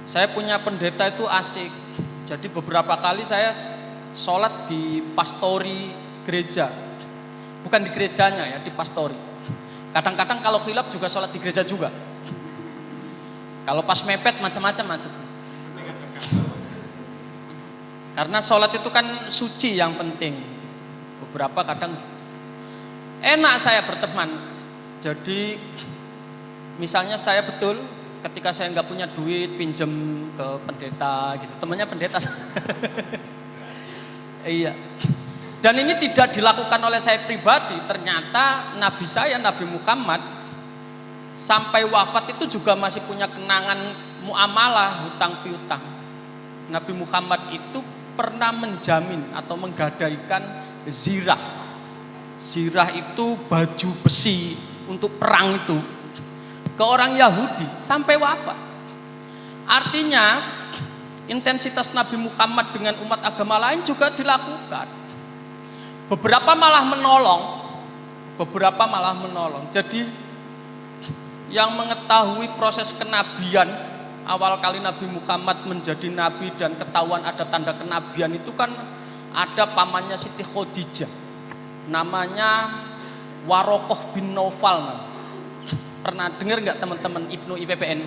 Saya punya pendeta itu asik. Jadi beberapa kali saya sholat di pastori gereja, bukan di gerejanya ya, di pastori. Kadang-kadang kalau khilaf juga sholat di gereja juga. Kalau pas mepet macam-macam masuk. Karena sholat itu kan suci yang penting. Beberapa kadang enak saya berteman. Jadi misalnya saya betul ketika saya nggak punya duit pinjem ke pendeta gitu, temannya pendeta. Iya. Dan ini tidak dilakukan oleh saya pribadi. Ternyata Nabi saya, Nabi Muhammad, sampai wafat itu juga masih punya kenangan muamalah hutang piutang. Nabi Muhammad itu pernah menjamin atau menggadaikan zirah. Zirah itu baju besi untuk perang itu ke orang Yahudi sampai wafat. Artinya intensitas Nabi Muhammad dengan umat agama lain juga dilakukan. Beberapa malah menolong. Jadi yang mengetahui proses kenabian awal kali Nabi Muhammad menjadi nabi dan ketahuan ada tanda kenabian itu kan ada pamannya Siti Khadijah, namanya Warokoh bin Naufal. Pernah dengar nggak teman-teman IPNU IPPN?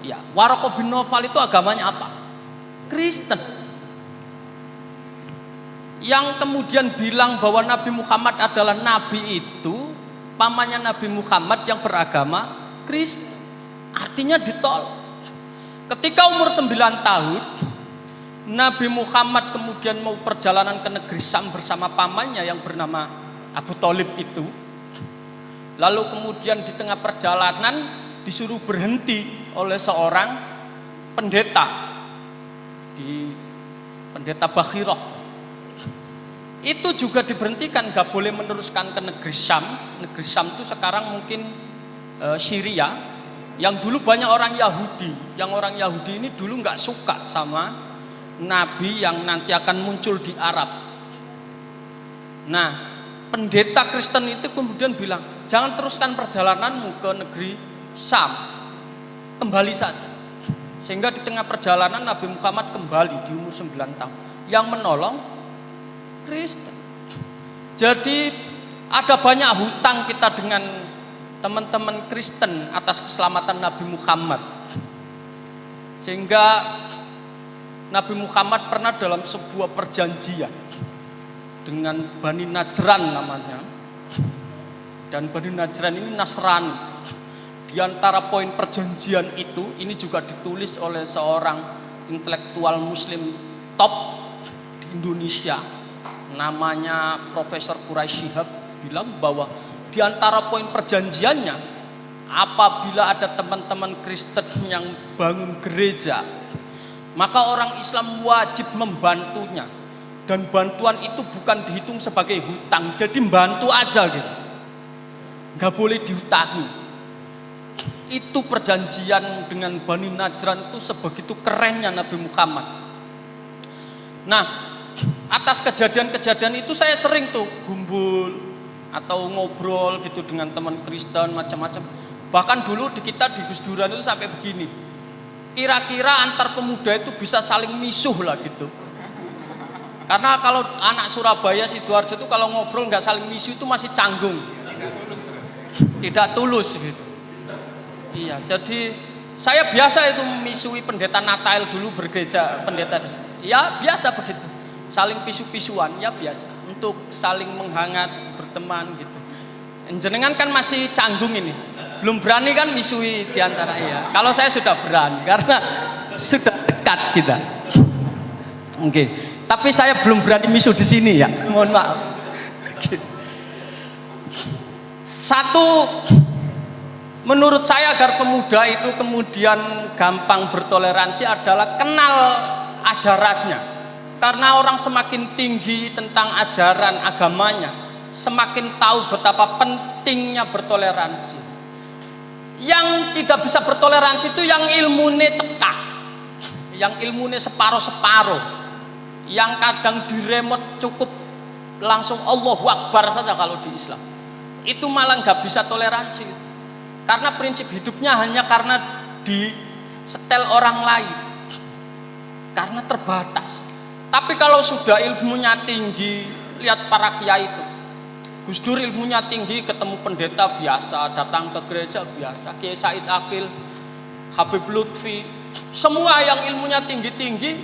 Ya, Warokoh bin Naufal itu agamanya apa? Kristen. Yang kemudian bilang bahwa Nabi Muhammad adalah nabi itu pamannya Nabi Muhammad yang beragama Kristen. Artinya ditolak. Ketika umur 9 tahun, Nabi Muhammad kemudian mau perjalanan ke negeri Syam bersama pamannya yang bernama Abu Thalib itu. Lalu kemudian di tengah perjalanan disuruh berhenti oleh seorang pendeta di pendeta Bakhirah. Itu juga diberhentikan, gak boleh meneruskan ke negeri Syam. Negeri Syam itu sekarang mungkin Syria, yang dulu banyak orang Yahudi. Yang orang Yahudi ini dulu gak suka sama Nabi yang nanti akan muncul di Arab. Nah, pendeta Kristen itu kemudian bilang, jangan teruskan perjalananmu ke negeri Syam, kembali saja. Sehingga di tengah perjalanan Nabi Muhammad kembali di umur 9 tahun. Yang menolong Kristen. Jadi ada banyak hutang kita dengan teman-teman Kristen atas keselamatan Nabi Muhammad. Sehingga Nabi Muhammad pernah dalam sebuah perjanjian dengan Bani Najran namanya. Dan Bani Najran ini Nasrani. Di antara poin perjanjian itu, ini juga ditulis oleh seorang intelektual muslim top di Indonesia, namanya Profesor Quraisy Shihab, bilang bahwa di antara poin perjanjiannya, apabila ada teman-teman Kristen yang bangun gereja, maka orang Islam wajib membantunya, dan bantuan itu bukan dihitung sebagai hutang, jadi bantu aja gitu, nggak boleh dihutangi. Itu perjanjian dengan Bani Najran itu sebegitu kerennya Nabi Muhammad. Nah, atas kejadian-kejadian itu saya sering tuh gumbul atau ngobrol gitu dengan teman Kristen macam-macam. Bahkan dulu di kita di Gus Duran itu sampai begini, kira-kira antar pemuda itu bisa saling misuh lah gitu. Karena kalau anak Surabaya Sidoarjo itu kalau ngobrol nggak saling misuh itu masih canggung, tidak tulus gitu. Iya, jadi saya biasa itu memisui pendeta Natal dulu bergereja pendeta. Ya biasa begitu, saling pisu-pisuan, ya biasa. Untuk saling menghangat, berteman gitu. Jenengan kan masih canggung ini, belum berani kan misui diantara ya. Kalau saya sudah berani karena sudah dekat kita. Oke, tapi saya belum berani misu di sini ya. Mohon maaf. Satu, menurut saya agar pemuda itu kemudian gampang bertoleransi adalah kenal ajarannya. Karena orang semakin tinggi tentang ajaran agamanya, semakin tahu betapa pentingnya bertoleransi. Yang tidak bisa bertoleransi itu yang ilmunya cekak, yang ilmunya separuh-separuh, yang kadang diremot cukup langsung Allahu Akbar saja kalau di Islam. Itu malah nggak bisa toleransi. Karena prinsip hidupnya hanya karena disetel orang lain, karena terbatas. Tapi kalau sudah ilmunya tinggi, lihat para kiai itu, Gus Dur ilmunya tinggi, ketemu pendeta biasa, datang ke gereja biasa, Kiai Said Akil, Habib Lutfi, semua yang ilmunya tinggi-tinggi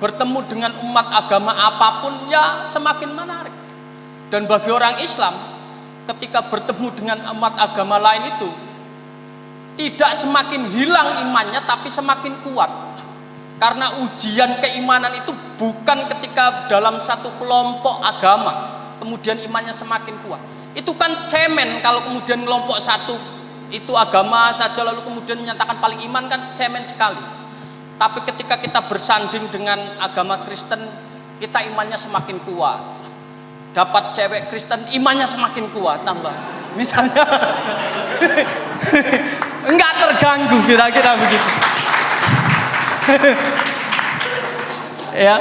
bertemu dengan umat agama apapun ya semakin menarik. Dan bagi orang Islam, ketika bertemu dengan umat agama lain itu tidak semakin hilang imannya, tapi semakin kuat. Karena ujian keimanan itu bukan ketika dalam satu kelompok agama kemudian imannya semakin kuat. Itu kan cemen kalau kemudian kelompok satu itu agama saja lalu kemudian menyatakan paling iman, kan cemen sekali. Tapi ketika kita bersanding dengan agama Kristen, kita imannya semakin kuat. Dapat cewek Kristen, imannya semakin kuat tambah. Misalnya enggak terganggu, kira-kira begitu. Ya,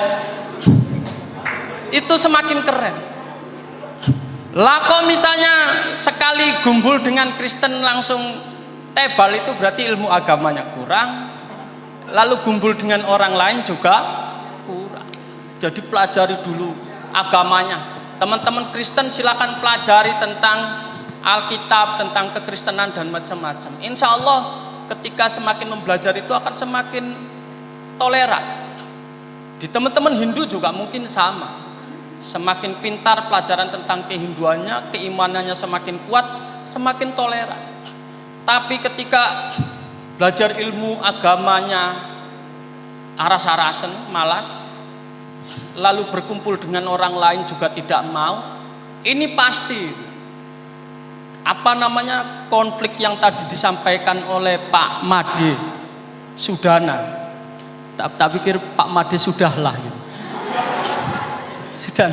itu semakin keren. Lah kok misalnya sekali gumbul dengan Kristen langsung tebal, itu berarti ilmu agamanya kurang. Lalu gumbul dengan orang lain juga kurang. Jadi pelajari dulu agamanya. Teman-teman Kristen silakan pelajari tentang Alkitab, tentang kekristenan dan macam-macam. Insya Allah ketika semakin mempelajari itu akan semakin toleran. Di teman-teman Hindu juga mungkin sama. Semakin pintar pelajaran tentang kehinduannya, keimanannya semakin kuat, semakin toleran. Tapi ketika belajar ilmu agamanya aras-arasen, malas, lalu berkumpul dengan orang lain juga tidak mau, ini pasti konflik yang tadi disampaikan oleh Pak Made Sudana. Tak pikir Pak Made sudahlah gitu. Sudah.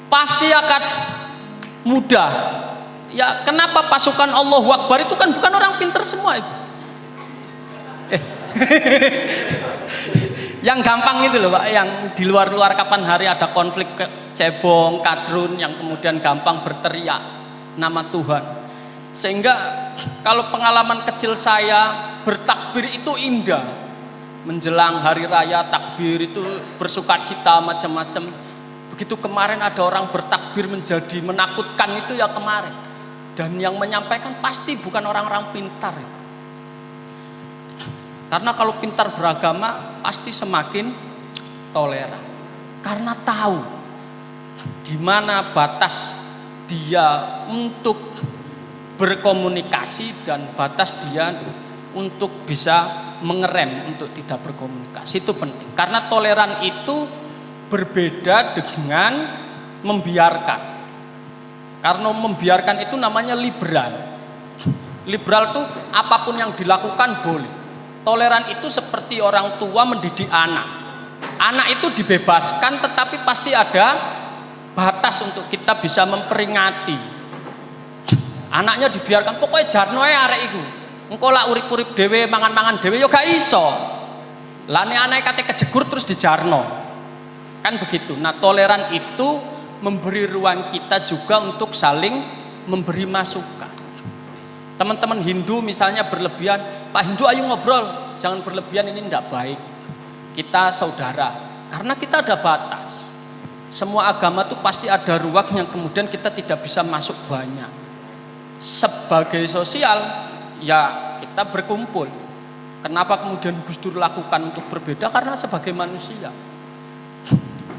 Pasti akan mudah. Ya kenapa pasukan Allahu Akbar itu kan bukan orang pinter semua itu. Yang gampang itu loh Pak, yang di luar-luar kapan hari ada konflik cebong, kadrun yang kemudian gampang berteriak nama Tuhan. Sehingga kalau pengalaman kecil saya bertakbir itu indah. Menjelang hari raya takbir itu bersukacita macam-macam. Begitu kemarin ada orang bertakbir menjadi menakutkan itu ya kemarin. Dan yang menyampaikan pasti bukan orang-orang pintar itu. Karena kalau pintar beragama pasti semakin toleran. Karena tahu di mana batas dia untuk berkomunikasi dan batas dia untuk bisa mengerem untuk tidak berkomunikasi. Itu penting. Karena toleran itu berbeda dengan membiarkan. Karena membiarkan itu namanya liberal. Liberal itu apapun yang dilakukan boleh. Toleran itu seperti orang tua mendidik anak. Anak itu dibebaskan tetapi pasti ada batas untuk kita bisa memperingati. Anaknya dibiarkan pokoknya jarno ae arek iku. Engko lak urip-urip dhewe mangan-mangan dhewe ya gak iso. Lah nek anake kate kejegur terus dijarno. Kan begitu. Nah, toleran itu memberi ruang kita juga untuk saling memberi masukan. Teman-teman Hindu misalnya berlebihan, Pak Hindu ayo ngobrol, jangan berlebihan, ini tidak baik. Kita saudara, karena kita ada batas. Semua agama itu pasti ada ruang yang kemudian kita tidak bisa masuk banyak. Sebagai sosial, ya kita berkumpul. Kenapa kemudian Gus Dur lakukan untuk berbeda? Karena sebagai manusia.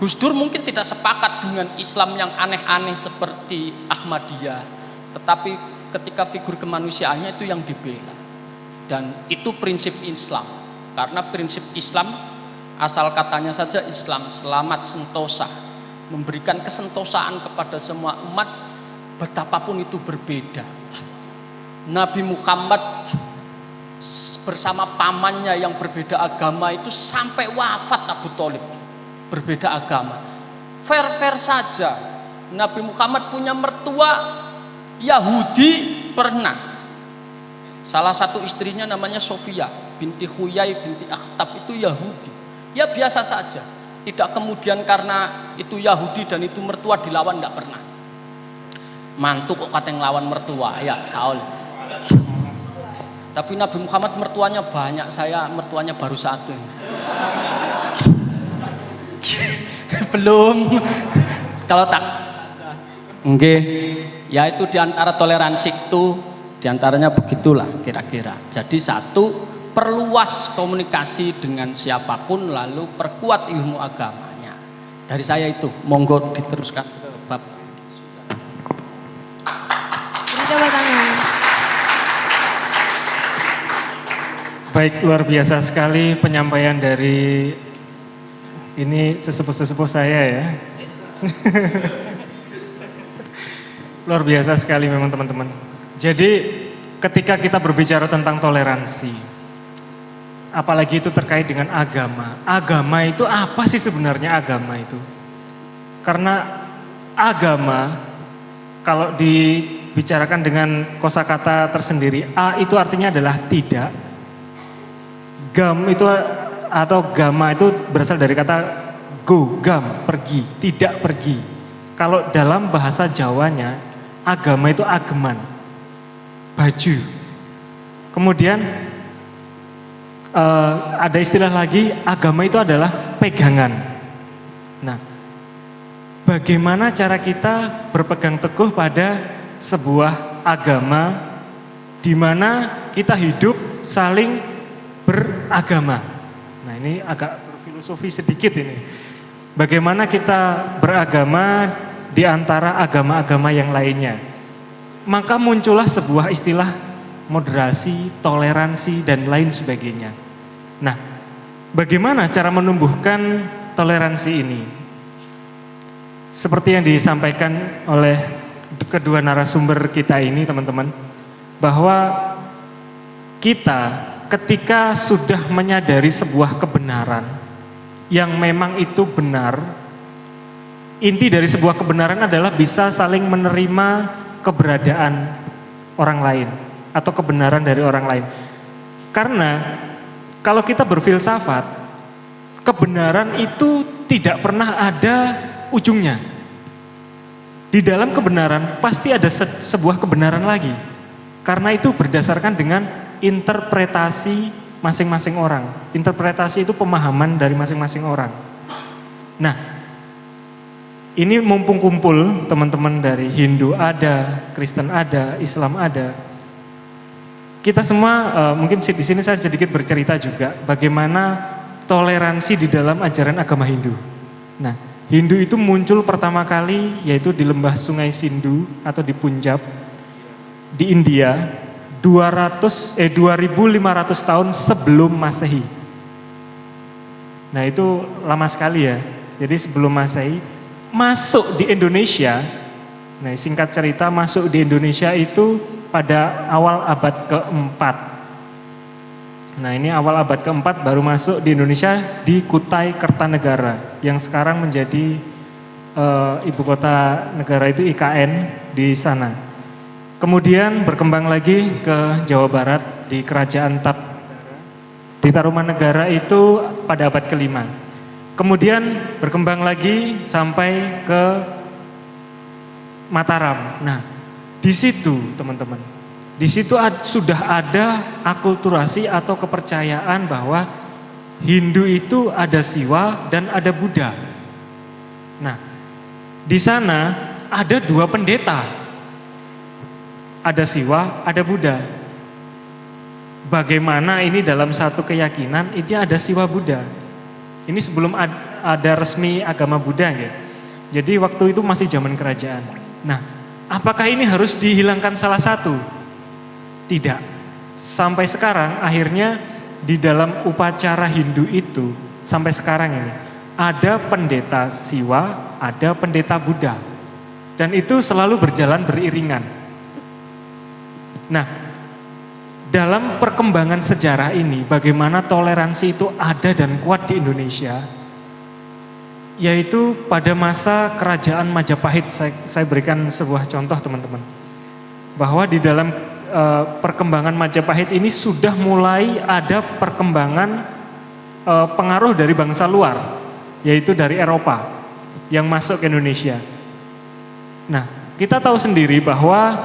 Gus Dur mungkin tidak sepakat dengan Islam yang aneh-aneh seperti Ahmadiyah, tetapi ketika figur kemanusiaannya itu yang dibela. Dan itu prinsip Islam. Karena prinsip Islam asal katanya saja Islam, selamat sentosa, memberikan kesentosaan kepada semua umat betapapun itu berbeda. Nabi Muhammad bersama pamannya yang berbeda agama itu sampai wafat Abu Thalib berbeda agama. Fair-fair saja. Nabi Muhammad punya mertua Yahudi pernah. Salah satu istrinya namanya Sofia binti Huyai binti Akhtab itu Yahudi. Ya biasa saja. Tidak kemudian karena itu Yahudi dan itu mertua dilawan, tidak pernah. Mantu kok kata ngelawan mertua, ya kaul. Tapi Nabi Muhammad mertuanya banyak, saya mertuanya baru satu. Belum. Kalau tak nggih, ya itu diantara toleransi itu, diantaranya begitulah kira-kira. Jadi satu, perluas komunikasi dengan siapapun, lalu perkuat ilmu agamanya. Dari saya itu, monggo diteruskan ke bab. Coba tangan. Baik, luar biasa sekali penyampaian dari ini sesepuh-sesepuh saya ya. Luar biasa sekali memang teman-teman. Jadi ketika kita berbicara tentang toleransi, apalagi itu terkait dengan agama. Agama itu apa sih sebenarnya agama itu? Karena agama kalau dibicarakan dengan kosakata tersendiri, a itu artinya adalah tidak. Gam itu atau gama itu berasal dari kata go, gam, pergi, tidak pergi. Kalau dalam bahasa Jawanya, agama itu ageman, baju. Kemudian ada istilah lagi, agama itu adalah pegangan. Nah, bagaimana cara kita berpegang teguh pada sebuah agama di mana kita hidup saling beragama. Nah, ini agak berfilosofi sedikit ini. Bagaimana kita beragama di antara agama-agama yang lainnya. Maka muncullah sebuah istilah moderasi, toleransi, dan lain sebagainya. Nah, bagaimana cara menumbuhkan toleransi ini? Seperti yang disampaikan oleh kedua narasumber kita ini, teman-teman, bahwa kita ketika sudah menyadari sebuah kebenaran yang memang itu benar, inti dari sebuah kebenaran adalah bisa saling menerima keberadaan orang lain atau kebenaran dari orang lain. Karena kalau kita berfilsafat, kebenaran itu tidak pernah ada ujungnya. Di dalam kebenaran pasti ada sebuah kebenaran lagi. Karena itu berdasarkan dengan interpretasi masing-masing orang. Interpretasi itu pemahaman dari masing-masing orang. Nah, ini mumpung kumpul teman-teman dari Hindu ada, Kristen ada, Islam ada. Kita semua mungkin di sini saya sedikit bercerita juga bagaimana toleransi di dalam ajaran agama Hindu. Nah, Hindu itu muncul pertama kali yaitu di lembah Sungai Sindhu atau di Punjab di India 2500 tahun sebelum Masehi. Nah, itu lama sekali ya. Jadi sebelum Masehi masuk di Indonesia. Nah, singkat cerita masuk di Indonesia itu pada awal abad keempat. Nah, ini awal abad keempat baru masuk di Indonesia di Kutai Kertanegara yang sekarang menjadi ibu kota negara itu IKN di sana. Kemudian berkembang lagi ke Jawa Barat di Kerajaan di Tarumanegara itu pada abad kelima. Kemudian berkembang lagi sampai ke Mataram. Nah, di situ teman-teman, di situ sudah ada akulturasi atau kepercayaan bahwa Hindu itu ada Siwa dan ada Buddha. Nah, di sana ada dua pendeta. Ada Siwa, ada Buddha. Bagaimana ini dalam satu keyakinan ini ada Siwa Buddha. Ini sebelum ada resmi agama Buddha ya. Jadi waktu itu masih zaman kerajaan. Nah, apakah ini harus dihilangkan salah satu? Tidak. Sampai sekarang akhirnya di dalam upacara Hindu itu sampai sekarang ini ada pendeta Siwa, ada pendeta Buddha. Dan itu selalu berjalan beriringan. Nah, dalam perkembangan sejarah ini, bagaimana toleransi itu ada dan kuat di Indonesia, yaitu pada masa kerajaan Majapahit. Saya berikan sebuah contoh teman-teman, bahwa di dalam perkembangan Majapahit ini sudah mulai ada perkembangan pengaruh dari bangsa luar, yaitu dari Eropa yang masuk ke Indonesia. Nah, kita tahu sendiri bahwa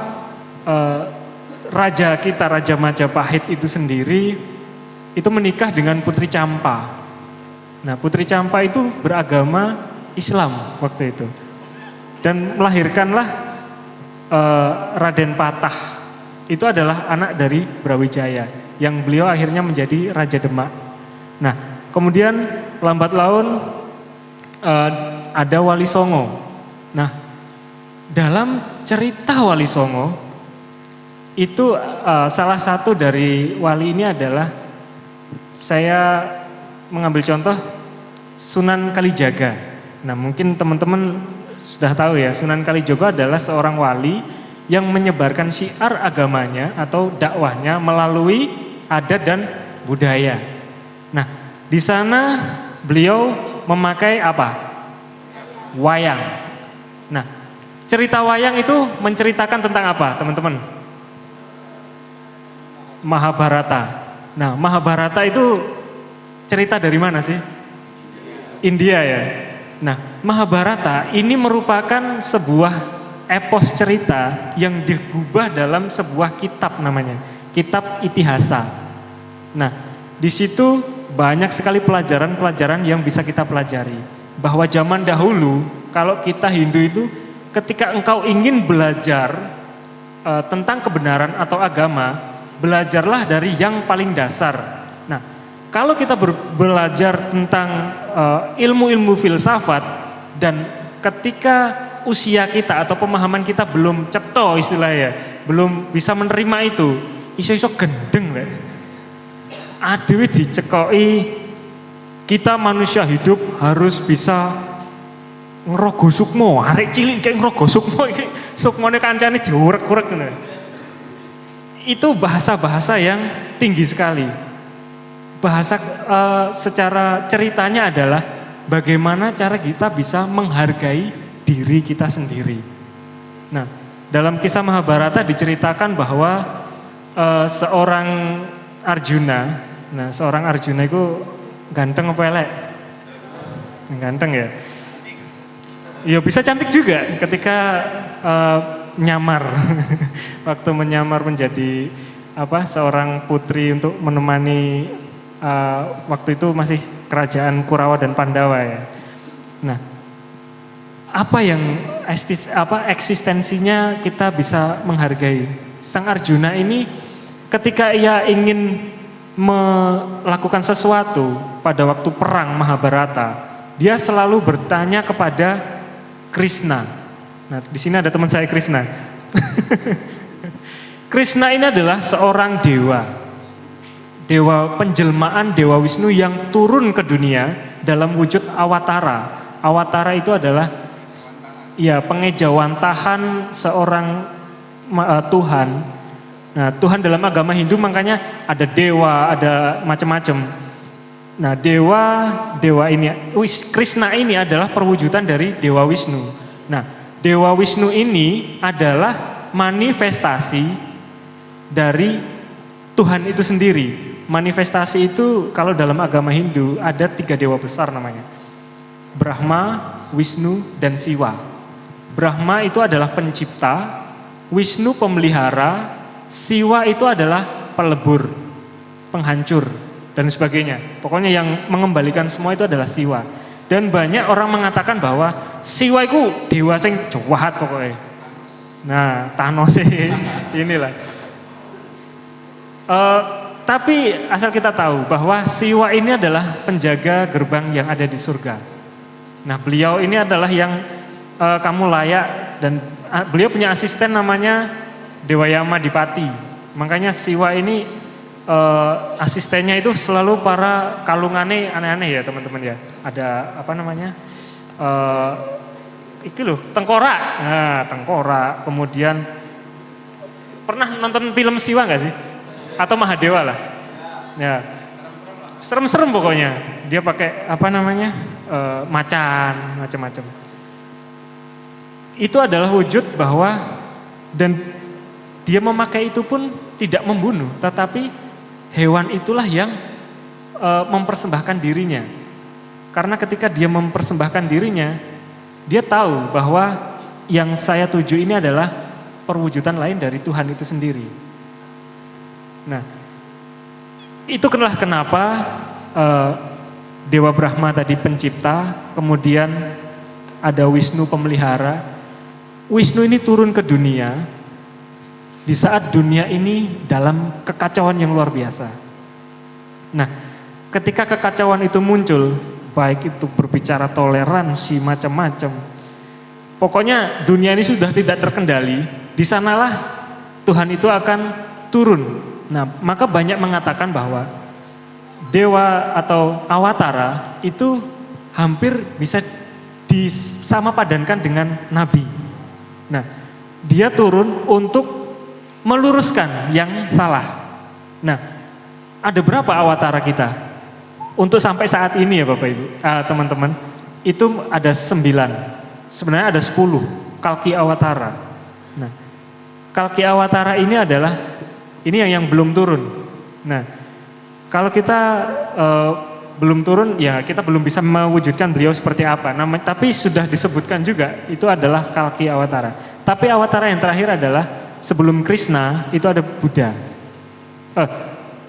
Raja kita, Raja Majapahit itu sendiri, itu menikah dengan Putri Campa. Nah, Putri Campa itu beragama Islam waktu itu. Dan melahirkanlah Raden Patah. Itu adalah anak dari Brawijaya, yang beliau akhirnya menjadi Raja Demak. Nah, kemudian lambat laun ada Wali Songo. Nah, dalam cerita Wali Songo, itu salah satu dari wali ini adalah, saya mengambil contoh Sunan Kalijaga. Nah, mungkin teman-teman sudah tahu ya, Sunan Kalijaga adalah seorang wali yang menyebarkan syiar agamanya atau dakwahnya melalui adat dan budaya. Nah, di sana beliau memakai apa? Wayang. Nah, cerita wayang itu menceritakan tentang apa, teman-teman? Mahabharata. Nah, Mahabharata itu cerita dari mana sih? India ya. Nah, Mahabharata ini merupakan sebuah epos cerita yang digubah dalam sebuah kitab namanya, Kitab Itihasa. Nah, di situ banyak sekali pelajaran-pelajaran yang bisa kita pelajari. Bahwa zaman dahulu, kalau kita Hindu itu, ketika engkau ingin belajar tentang kebenaran atau agama, belajarlah dari yang paling dasar. Nah, kalau kita belajar tentang ilmu-ilmu filsafat dan ketika usia kita atau pemahaman kita belum cetha istilahnya, belum bisa menerima itu, iso-iso gendeng lek. Adewe dicekoki, kita manusia hidup harus bisa ngerogo sukmo, arek cilik kayak ngerogo sukmo iki sukmone kancane diurek-urek ngono. Itu bahasa-bahasa yang tinggi sekali. Bahasa secara ceritanya adalah bagaimana cara kita bisa menghargai diri kita sendiri. Nah, dalam kisah Mahabharata diceritakan bahwa seorang Arjuna, nah seorang Arjuna itu ganteng apa elek? Ganteng ya. Ya bisa cantik juga ketika nyamar, waktu menyamar menjadi seorang putri untuk menemani waktu itu masih kerajaan Kurawa dan Pandawa ya. Nah, apa yang eksistensinya kita bisa menghargai? Sang Arjuna ini ketika ia ingin melakukan sesuatu pada waktu perang Mahabharata, dia selalu bertanya kepada Krishna. Nah, di sini ada teman saya Krishna. Krishna ini adalah seorang dewa. Dewa penjelmaan Dewa Wisnu yang turun ke dunia dalam wujud awatara. Awatara itu adalah ya pengejawantahan seorang Tuhan. Nah, Tuhan dalam agama Hindu makanya ada dewa, ada macam-macam. Nah, dewa ini, Krishna ini adalah perwujudan dari Dewa Wisnu. Nah, Dewa Wisnu ini adalah manifestasi dari Tuhan itu sendiri. Manifestasi itu kalau dalam agama Hindu ada 3 dewa besar namanya. Brahma, Wisnu, dan Siwa. Brahma itu adalah pencipta, Wisnu pemelihara, Siwa itu adalah pelebur, penghancur, dan sebagainya. Pokoknya yang mengembalikan semua itu adalah Siwa. Dan banyak orang mengatakan bahwa Siwa itu dewa sing jahat pokoknya. Nah, Thanos inilah. Tapi asal kita tahu bahwa Siwa ini adalah penjaga gerbang yang ada di surga. Nah, beliau ini adalah yang kamu layak, dan beliau punya asisten namanya Dewa Yama Dipati. Makanya Siwa ini asistennya itu selalu para kalungane aneh-aneh ya teman-teman ya. Ada apa namanya? Itu loh, tengkorak. Nah, tengkorak. Kemudian pernah nonton film Siwa nggak sih? Atau Mahadewa lah. Ya. Serem-serem pokoknya. Dia pakai apa namanya? Macan, macam-macam. Itu adalah wujud bahwa dan dia memakai itu pun tidak membunuh, tetapi hewan itulah yang mempersembahkan dirinya. Karena ketika dia mempersembahkan dirinya, dia tahu bahwa yang saya tuju ini adalah perwujudan lain dari Tuhan itu sendiri. Nah, itu kenapa Dewa Brahma tadi pencipta, kemudian ada Wisnu pemelihara. Wisnu ini turun ke dunia di saat dunia ini dalam kekacauan yang luar biasa. Nah, ketika kekacauan itu muncul, baik itu berbicara toleransi macam-macam, pokoknya dunia ini sudah tidak terkendali, di sanalah Tuhan itu akan turun. Nah, maka banyak mengatakan bahwa dewa atau awatara itu hampir bisa disamapadankan dengan nabi. Nah, dia turun untuk meluruskan yang salah. Nah, ada berapa awatara kita? Untuk sampai saat ini ya Bapak Ibu, teman-teman, itu ada 9. Sebenarnya ada 10 kalki awatara. Nah, kalki awatara ini adalah ini yang belum turun. Nah, kalau kita belum turun, ya kita belum bisa mewujudkan beliau seperti apa. Tapi sudah disebutkan juga itu adalah kalki awatara. Tapi awatara yang terakhir adalah sebelum Krishna itu ada Buddha.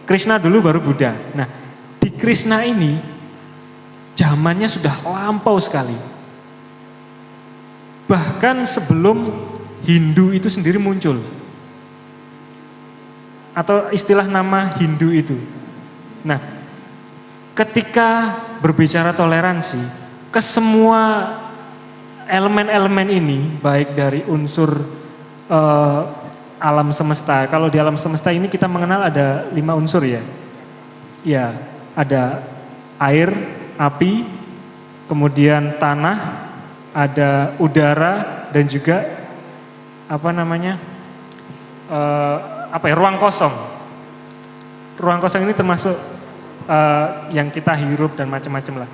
Krishna dulu baru Buddha. Nah, di Krishna ini zamannya sudah lampau sekali. Bahkan sebelum Hindu itu sendiri muncul. Atau istilah nama Hindu itu. Nah, ketika berbicara toleransi, ke semua elemen-elemen ini baik dari unsur alam semesta. Kalau di alam semesta ini kita mengenal ada 5 unsur ya. Ya, ada air, api, kemudian tanah, ada udara dan juga ruang kosong. Ruang kosong ini termasuk yang kita hirup dan macam-macam lah.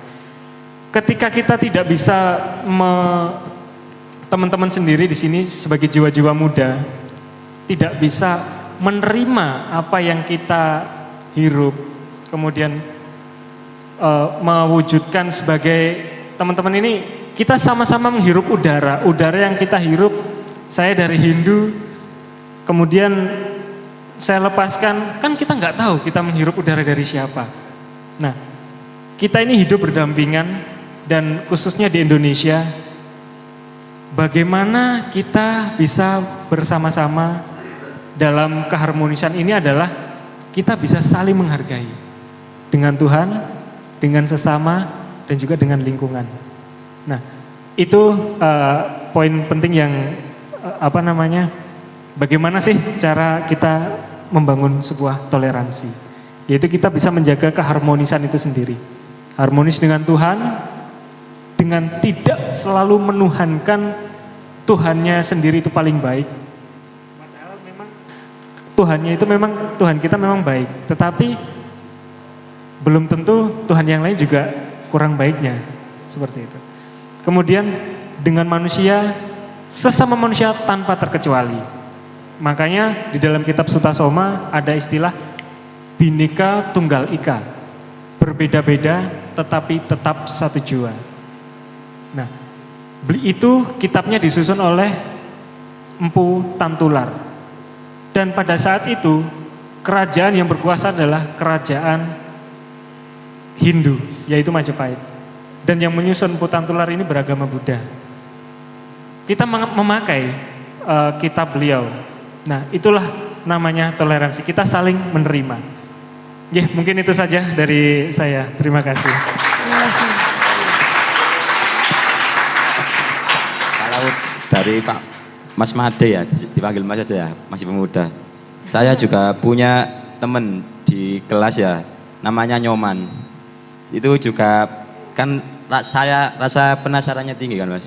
Ketika kita tidak bisa teman-teman sendiri di sini sebagai jiwa-jiwa muda tidak bisa menerima apa yang kita hirup, kemudian mewujudkan sebagai teman-teman ini kita sama-sama menghirup udara yang kita hirup. Saya dari Hindu, kemudian saya lepaskan, kan kita nggak tahu kita menghirup udara dari siapa. Nah, kita ini hidup berdampingan dan khususnya di Indonesia, bagaimana kita bisa bersama-sama dalam keharmonisan ini adalah kita bisa saling menghargai dengan Tuhan, dengan sesama, dan juga dengan lingkungan. Nah, itu poin penting yang bagaimana sih cara kita membangun sebuah toleransi, yaitu kita bisa menjaga keharmonisan itu sendiri, harmonis dengan Tuhan, dengan tidak selalu menuhankan Tuhannya sendiri itu paling baik. Padahal memang Tuhan kita memang baik, tetapi belum tentu Tuhan yang lain juga kurang baiknya, seperti itu. Kemudian dengan manusia, sesama manusia tanpa terkecuali. Makanya di dalam kitab Sutasoma ada istilah Bhinneka Tunggal Ika, berbeda-beda tetapi tetap satu jua. Nah, itu kitabnya disusun oleh Empu Tantular. Dan pada saat itu kerajaan yang berkuasa adalah kerajaan Hindu, yaitu Majapahit. Dan yang menyusun Empu Tantular ini beragama Buddha. Kita memakai kitab beliau. Nah, itulah namanya toleransi. Kita saling menerima. Ya, mungkin itu saja dari saya. Terima kasih. Terima kasih. Kalau dari Pak Mas Made ya, dipanggil Mas aja ya, masih pemuda. Saya juga punya teman di kelas ya, namanya Nyoman. Itu juga kan saya rasa penasarannya tinggi kan Mas.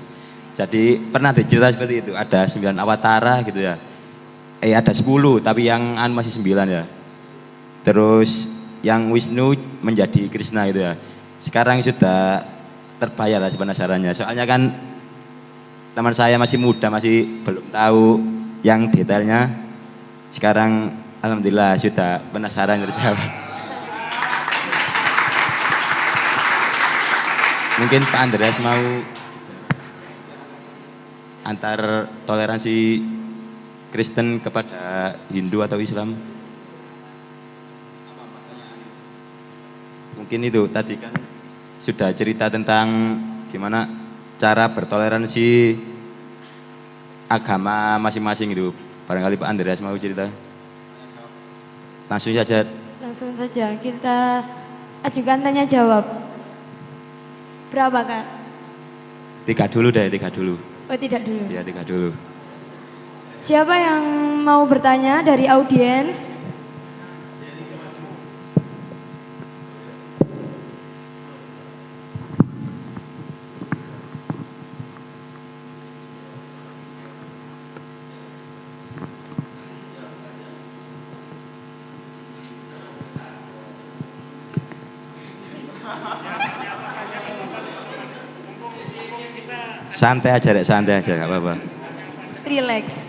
Jadi pernah dicerita seperti itu, ada 9 awatara gitu ya. Ada 10 tapi yang masih 9 ya. Terus yang Wisnu menjadi Krishna gitu ya. Sekarang sudah terbayar lah penasarannya. Soalnya kan teman saya masih muda, masih belum tahu yang detailnya. Sekarang alhamdulillah sudah penasaran terjawab. Mungkin Pak Andreas mau antar toleransi Kristen kepada Hindu atau Islam. Mungkin itu tadi kan sudah cerita tentang gimana cara bertoleransi agama masing-masing itu. Barangkali Pak Andreas mau cerita. Langsung saja. Langsung saja kita ajukan tanya jawab. Berapa Kak? 3 dulu deh, 3 dulu. Oh tidak dulu. Ya 3 dulu. Siapa yang mau bertanya dari audiens? Santai aja deh, santai aja, gak apa-apa. Relax.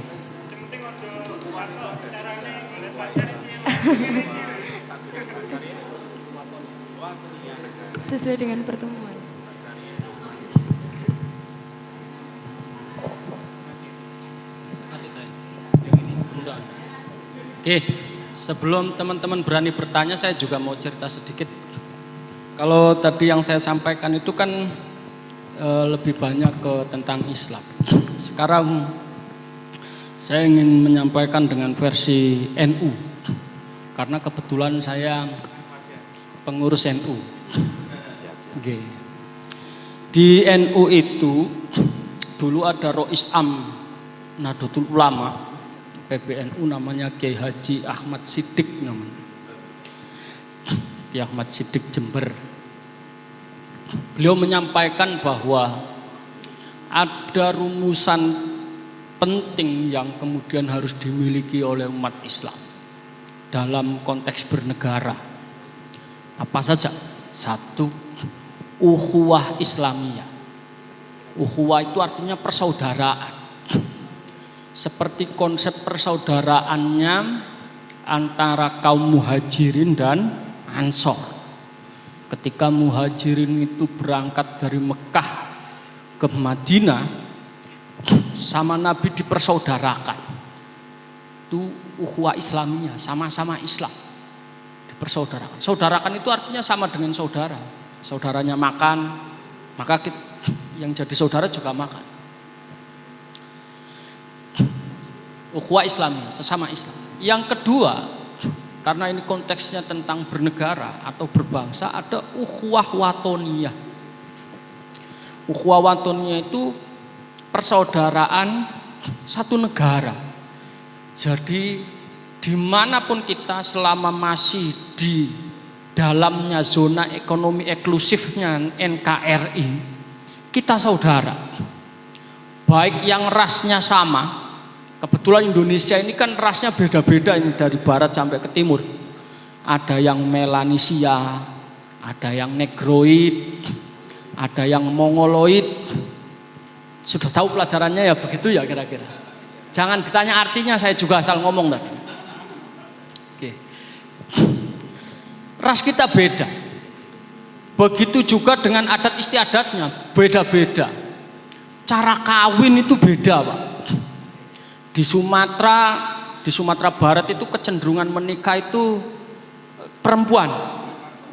Sesuai dengan pertemuan. Oke, sebelum teman-teman berani bertanya, saya juga mau cerita sedikit. Kalau tadi yang saya sampaikan itu kan lebih banyak ke tentang Islam. Sekarang saya ingin menyampaikan dengan versi NU, karena kebetulan saya pengurus NU. Oke. Di NU itu dulu ada Rois Am Nahdlatul Ulama PBNU namanya Kiai Haji Ahmad Siddiq namanya. Kiai Ahmad Siddiq Jember. Beliau menyampaikan bahwa ada rumusan penting yang kemudian harus dimiliki oleh umat Islam dalam konteks bernegara. Apa saja? Satu, ukhuwah Islamiyah. Ukhuwah itu artinya persaudaraan. Seperti konsep persaudaraannya antara kaum muhajirin dan ansor. Ketika muhajirin itu berangkat dari Mekah ke Madinah, sama Nabi dipersaudarakan. Itu ukhuwah Islamiyah, sama-sama Islam. Dipersaudarakan. Saudarakan itu artinya sama dengan saudara. Saudaranya makan, maka yang jadi saudara juga makan. Ukhuwah Islamiyah, sesama Islam. Yang kedua, karena ini konteksnya tentang bernegara atau berbangsa, ada ukhuwah watoniyah. Ukhuwah watoniyah itu persaudaraan satu negara. Jadi dimanapun kita selama masih di dalamnya zona ekonomi eksklusifnya NKRI, kita saudara. Baik yang rasnya sama, kebetulan Indonesia ini kan rasnya beda-beda ini dari barat sampai ke timur. Ada yang Melanesia, ada yang Negroid, ada yang Mongoloid. Sudah tahu pelajarannya ya begitu ya kira-kira. Jangan ditanya artinya, saya juga asal ngomong tadi. Oke. Ras kita beda. Begitu juga dengan adat istiadatnya, beda-beda. Cara kawin itu beda, Pak. Di Sumatera Barat itu kecenderungan menikah itu perempuan.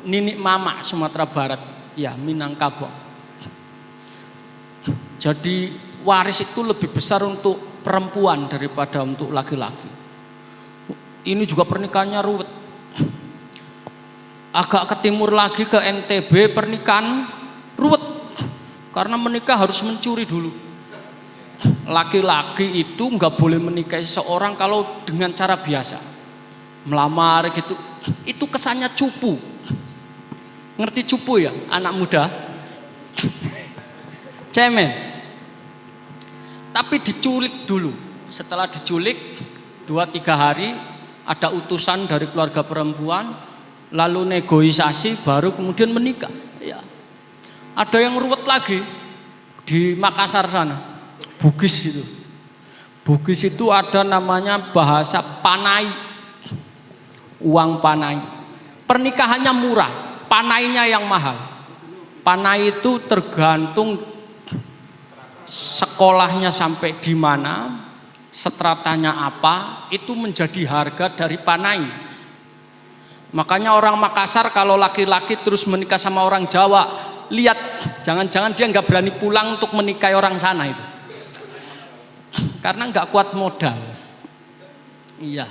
Ninik mama Sumatera Barat, ya Minangkabau. Jadi waris itu lebih besar untuk perempuan daripada untuk laki-laki. Ini juga pernikahannya ruwet. Agak ke timur lagi ke NTB pernikahan ruwet. Karena menikah harus mencuri dulu. Laki-laki itu nggak boleh menikahi seseorang kalau dengan cara biasa. Melamar gitu. Itu kesannya cupu. Ngerti cupu ya anak muda? Cemen. Tapi diculik dulu. Setelah diculik 2-3 hari ada utusan dari keluarga perempuan, lalu negosiasi, baru kemudian menikah. Ya. Ada yang ruwet lagi di Makassar sana, Bugis itu. Bugis itu ada namanya bahasa panai, uang panai. Pernikahannya murah, panainya yang mahal. Panai itu tergantung sekolahnya sampai di mana, stratanya apa, itu menjadi harga dari panai. Makanya orang Makassar kalau laki-laki terus menikah sama orang Jawa, lihat jangan-jangan dia nggak berani pulang untuk menikahi orang sana itu, karena nggak kuat modal. Iya,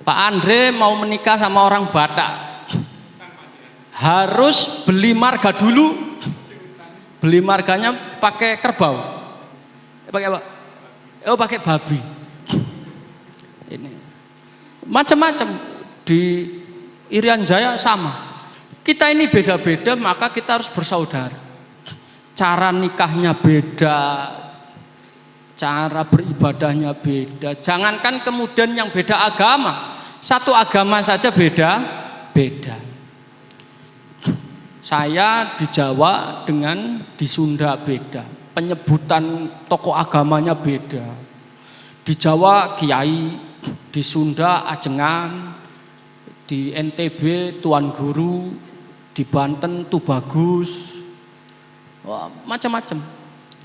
Pak Andre mau menikah sama orang Batak, harus beli marga dulu. Beli marganya pakai kerbau, pakai apa? Oh, pakai babi. Ini macam-macam di Irian Jaya sama. Kita ini beda-beda, maka kita harus bersaudara. Cara nikahnya beda, cara beribadahnya beda. Jangankan kemudian yang beda agama, satu agama saja beda-beda. Saya di Jawa dengan di Sunda beda, penyebutan tokoh agamanya beda. Di Jawa kiai, di Sunda ajengan, di NTB tuan guru, di Banten Tubagus, macam-macam.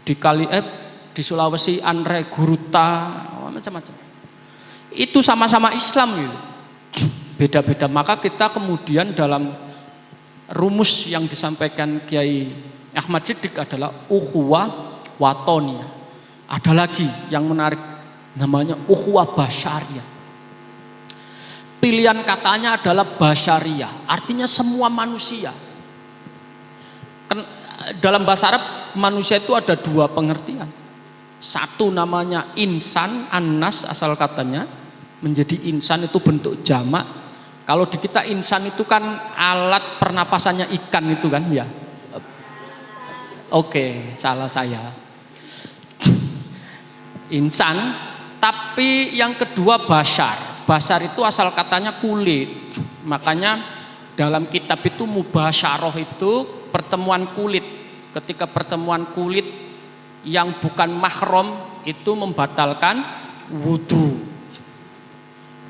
Di Sulawesi Andre Guruta, macam-macam. Itu sama-sama Islam gitu. Beda-beda. Maka kita kemudian dalam rumus yang disampaikan Kiai Ahmad Siddiq adalah ukhuwah watoniyah. Ada lagi yang menarik, namanya ukhuwah basyariyah. Pilihan katanya adalah basyariyah, artinya semua manusia. Dalam bahasa Arab manusia itu ada 2 pengertian. Satu namanya insan, anas asal katanya, menjadi insan itu bentuk jamak. Kalau di kita insan itu kan alat pernafasannya ikan itu kan ya. Oke, salah saya. Insan, tapi yang kedua basar. Basar itu asal katanya kulit. Makanya dalam kitab itu mubasyarah itu pertemuan kulit. Ketika pertemuan kulit yang bukan mahram itu membatalkan wudhu.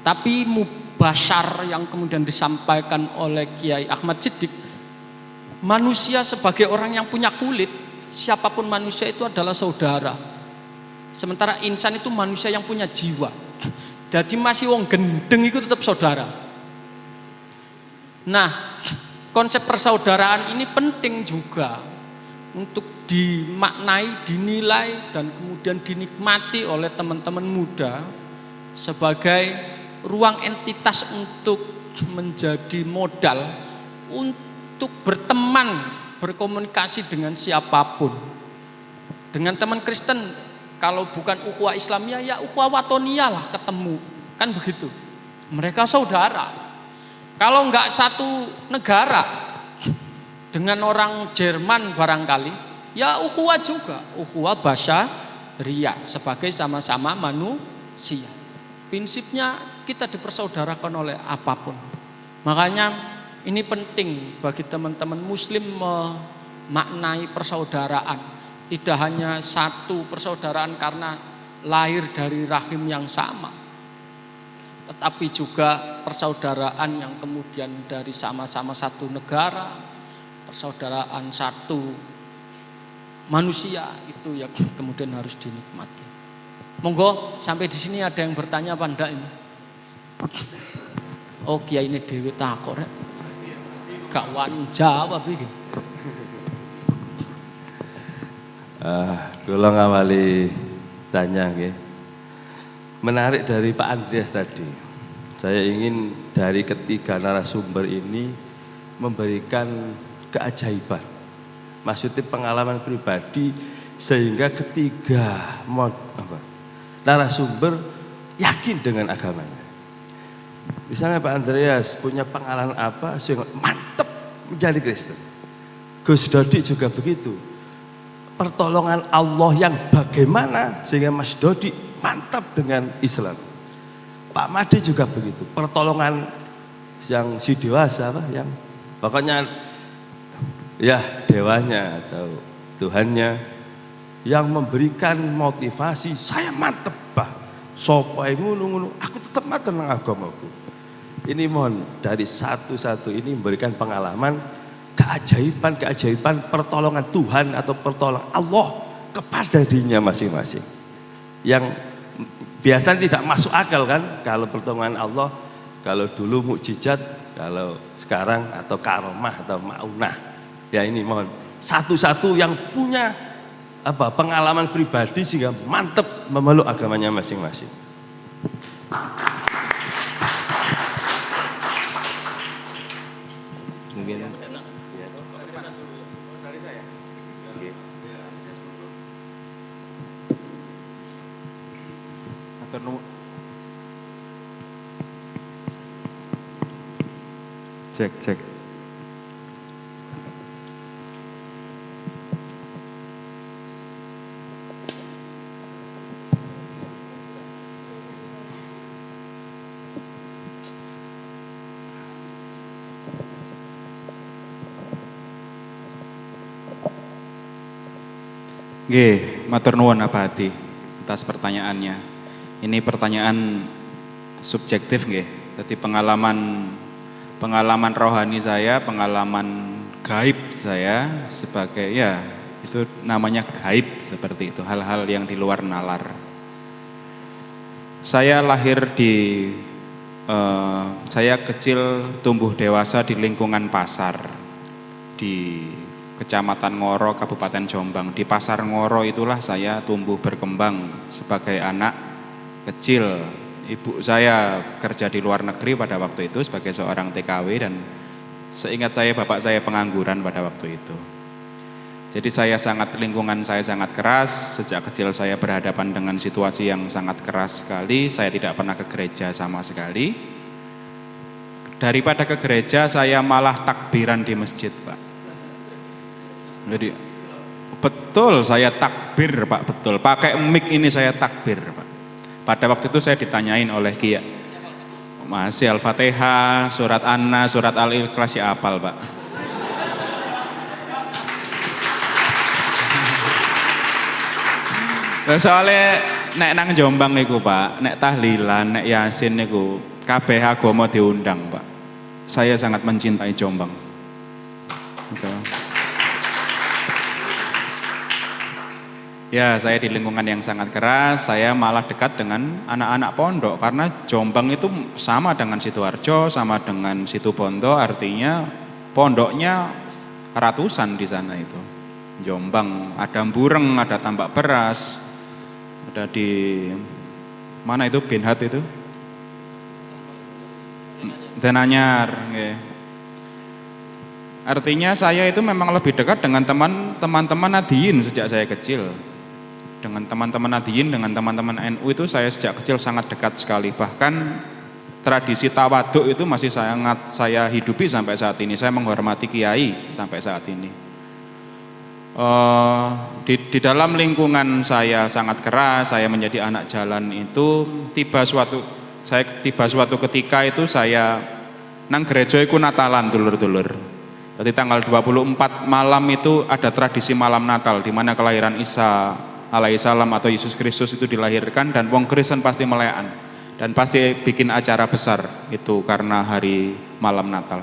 Tapi mubasyar yang kemudian disampaikan oleh Kiai Ahmad Siddiq, manusia sebagai orang yang punya kulit, siapapun manusia itu adalah saudara. Sementara insan itu manusia yang punya jiwa. Jadi masih wong gendeng itu tetap saudara. Nah, konsep persaudaraan ini penting juga untuk dimaknai, dinilai, dan kemudian dinikmati oleh teman-teman muda sebagai ruang entitas untuk menjadi modal untuk berteman, berkomunikasi dengan siapapun. Dengan teman Kristen, kalau bukan ukhuwah Islamiyah ya ukhuwah watoniyah lah, ketemu, kan begitu. Mereka saudara. Kalau enggak satu negara dengan orang Jerman barangkali, ya ukhuwah juga, ukhuwah basyariyah sebagai sama-sama manusia. Prinsipnya kita dipersaudarakan oleh apapun. Makanya ini penting bagi teman-teman muslim memaknai persaudaraan. Tidak hanya satu persaudaraan karena lahir dari rahim yang sama, tetapi juga persaudaraan yang kemudian dari sama-sama satu negara, persaudaraan satu manusia, itu yang kemudian harus dinikmati. Monggo, sampai di sini ada yang bertanya apa enggak ini? Oh, kiai ini dewe takok rek. Gak wani jawab iki. Kula ngawali tanya nggih. Menarik dari Pak Andreas tadi. Saya ingin dari ketiga narasumber ini memberikan keajaiban. Maksudnya pengalaman pribadi sehingga ketiga narasumber yakin dengan agamanya. Misalnya Pak Andreas punya pengalaman apa sehingga mantep menjadi Kristen. Gus Dodi juga begitu. Pertolongan Allah yang bagaimana sehingga Mas Dodi mantap dengan Islam. Pak Made juga begitu. Pertolongan yang si dewasa apa yang pokoknya ya dewanya atau Tuhannya yang memberikan motivasi saya mantep bah. Sopai ngono-ngono aku tetap mantep nang agamaku. Ini mohon dari satu-satu ini memberikan pengalaman keajaiban pertolongan Tuhan atau pertolongan Allah kepada dirinya masing-masing. Yang biasanya tidak masuk akal kan kalau pertolongan Allah, kalau dulu mukjizat, kalau sekarang atau karomah atau maunah. Ya ini mohon satu-satu yang punya pengalaman pribadi sehingga mantep memeluk agamanya masing-masing. Mungkin cek. Nggih, matur nuwun Abah Hadi atas pertanyaannya. Ini pertanyaan subjektif nggih. Jadi pengalaman rohani saya, pengalaman gaib saya sebagai ya itu namanya gaib seperti itu, hal-hal yang di luar nalar. Saya lahir saya kecil tumbuh dewasa di lingkungan pasar di Kecamatan Ngoro, Kabupaten Jombang. Di Pasar Ngoro itulah saya tumbuh berkembang sebagai anak kecil. Ibu saya kerja di luar negeri pada waktu itu sebagai seorang TKW dan seingat saya bapak saya pengangguran pada waktu itu. Jadi lingkungan saya sangat keras, sejak kecil saya berhadapan dengan situasi yang sangat keras sekali, saya tidak pernah ke gereja sama sekali. Daripada ke gereja, saya malah takbiran di masjid, Pak. Jadi, betul saya takbir, Pak, betul. Pakai mic ini saya takbir, Pak. Pada waktu itu saya ditanyain oleh Kiai, masih Al-Fatihah, surat An-Nas, surat Al-Ikhlas ya apal, Pak. Soalnya nek nang Jombang niku, Pak, nek tahlilan, nek yasin niku kabeh agama diundang, Pak. Saya sangat mencintai Jombang. Gitu. Ya, saya di lingkungan yang sangat keras, saya malah dekat dengan anak-anak pondok karena Jombang itu sama dengan Sidoarjo, sama dengan Situbondo, artinya pondoknya ratusan di sana itu. Jombang, ada Bureng, ada Tambak Beras, ada di mana itu Binhat itu? Denanyar. Okay. Artinya saya itu memang lebih dekat dengan teman-teman Nadiyin sejak saya kecil. Dengan teman-teman Nadiyin, dengan teman-teman NU itu saya sejak kecil sangat dekat sekali. Bahkan tradisi tawaduk itu masih sangat saya hidupi sampai saat ini. Saya menghormati kiai sampai saat ini. Di dalam lingkungan saya sangat keras, saya menjadi anak jalan itu tiba suatu ketika itu saya nang gereja iku Natalan dulur-dulur. Jadi tanggal 24 malam itu ada tradisi malam Natal di mana kelahiran Isa alaihissalam atau Yesus Kristus itu dilahirkan dan wong Kristen pasti melekan dan pasti bikin acara besar itu karena hari malam Natal.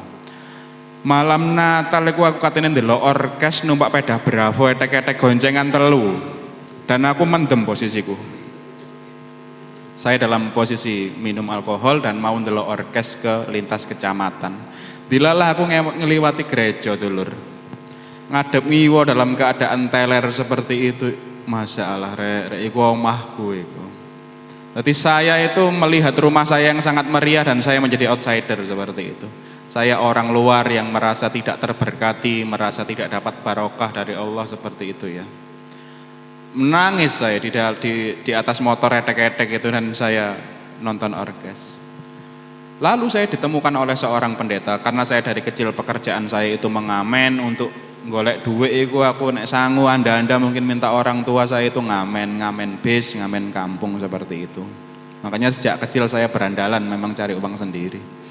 Malam Natal aku katanya ndelok orkes numpak pedah Bravo etek-etek goncengan telu dan aku mendem posisiku. Saya dalam posisi minum alkohol dan mau ndelok orkes ke lintas kecamatan. Dilalah aku ngeliwati gereja dulur. Ngadep ngiwo dalam keadaan teler seperti itu. Masya Allah, iku omahku iku. Jadi saya itu melihat rumah saya yang sangat meriah dan saya menjadi outsider seperti itu. Saya orang luar yang merasa tidak terberkati, merasa tidak dapat barokah dari Allah seperti itu ya. Menangis saya di atas motor etek-etek itu dan saya nonton orkes. Lalu saya ditemukan oleh seorang pendeta karena saya dari kecil pekerjaan saya itu mengamen untuk golek duit itu aku nek sangu anda mungkin minta orang tua saya itu ngamen bis, ngamen kampung seperti itu. Makanya sejak kecil saya berandalan memang cari uang sendiri.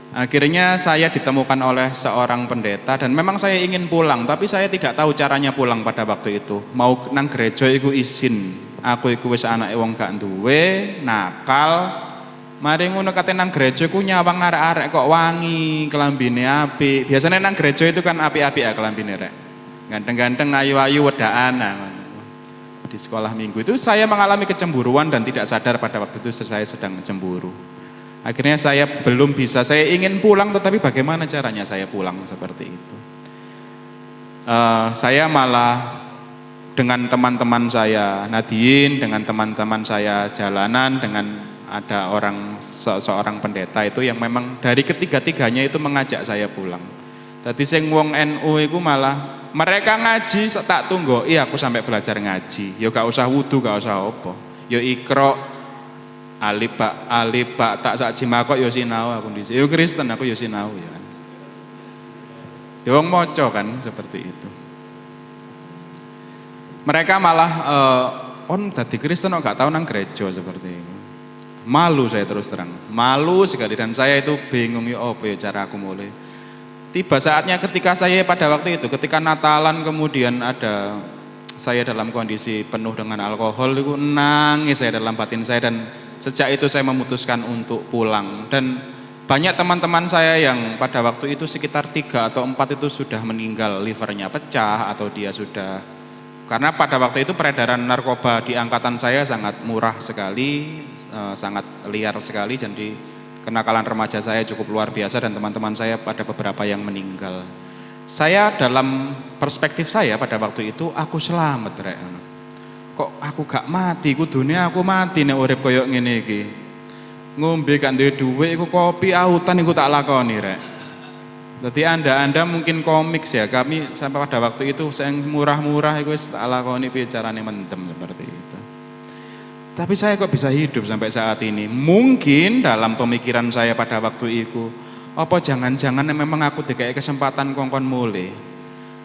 Akhirnya saya ditemukan oleh seorang pendeta dan memang saya ingin pulang tapi saya tidak tahu caranya pulang pada waktu itu. Mau nang gereja iku izin. Aku iku wis anake wong gak duwe, nakal. Mari ngono kate nang gereja ku nyawang arek-arek kok wangi, kelambine apik. Biasanya nang gereja itu kan apik-apik ya kelambine rek. Ganteng-ganteng, ayu-ayu, wedaan. Di sekolah minggu itu saya mengalami kecemburuan dan tidak sadar pada waktu itu saya sedang cemburu. Akhirnya saya belum bisa, saya ingin pulang tetapi bagaimana caranya saya pulang seperti itu. Saya malah dengan teman-teman saya Nadiyin, dengan teman-teman saya jalanan, dengan ada seorang pendeta itu yang memang dari ketiga-tiganya itu mengajak saya pulang. Tadi sing wong NU itu malah mereka ngaji tak tunggu, iya aku sampai belajar ngaji. Yo gak usah wudu, gak usah apa. Yo ikro alif ba tak sak jimakok yo sinau aku dhisik. Yo Kristen aku yo sinau ya kan. Yo wong maca kan seperti itu. Mereka malah on dadi Kristen kok gak tau nang gereja seperti itu. Malu saya terus terang. Malu sekali dan saya itu bingung ya apa ya cara aku mulai. Tiba saatnya ketika saya pada waktu itu ketika Natalan kemudian ada saya dalam kondisi penuh dengan alkohol itu nangis saya dalam batin saya dan sejak itu saya memutuskan untuk pulang dan banyak teman-teman saya yang pada waktu itu sekitar 3 atau 4 itu sudah meninggal, livernya pecah atau dia sudah karena pada waktu itu peredaran narkoba di angkatan saya sangat murah sekali, sangat liar sekali jadi kenakalan remaja saya cukup luar biasa dan teman-teman saya pada beberapa yang meninggal. Saya dalam perspektif saya pada waktu itu aku selamat rek. Kok aku gak mati, kudune aku mati nek urip koyo ngene iki. Ngombe gak duwe dhuwit iku kopi autan iku tak lakoni rek. Jadi Anda mungkin komik ya, kami sampai pada waktu itu yang murah-murah itu tak lakoni bicaranya mendem seperti itu. Tapi saya kok bisa hidup sampai saat ini? Mungkin dalam pemikiran saya pada waktu itu, apa jangan-jangan memang aku dikai kesempatan kongkon mulai.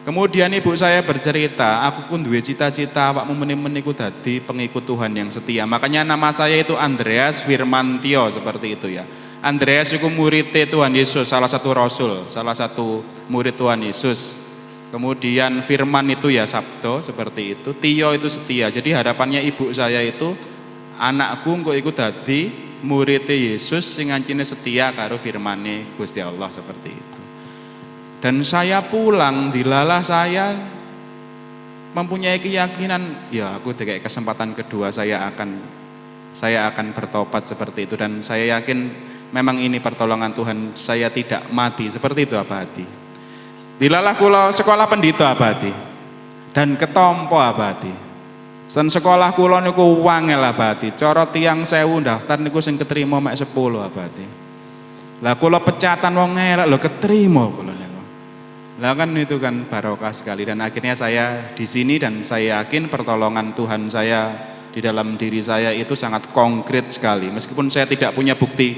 Kemudian ibu saya bercerita, aku pun duwe cita-cita awakmu meni-meni ku dadi pengikut Tuhan yang setia. Makanya nama saya itu Andreas Firmantio seperti itu ya. Andreas itu murid Tuhan Yesus, salah satu rasul, salah satu murid Tuhan Yesus. Kemudian Firman itu ya sabdo seperti itu, Tio itu setia. Jadi harapannya ibu saya itu anakku kok ikut dadi murid Yesus sing ancine setia karo firmane Gusti Allah seperti itu. Dan saya pulang dilalah saya mempunyai keyakinan ya aku kayak kesempatan kedua saya akan bertobat seperti itu dan saya yakin memang ini pertolongan Tuhan, saya tidak mati seperti itu abadi. Dilalah kula sekolah pendito abadi dan ketompo abadi. Dan sekolah kula niku wangel abadi. Cara tiyang 1000 daftar niku sing keterima mek 10 abadi. Lah kula pecatan wong elek lho keterima kula niku. Lah kan itu kan barokah sekali dan akhirnya saya di sini dan saya yakin pertolongan Tuhan saya di dalam diri saya itu sangat konkret sekali. Meskipun saya tidak punya bukti,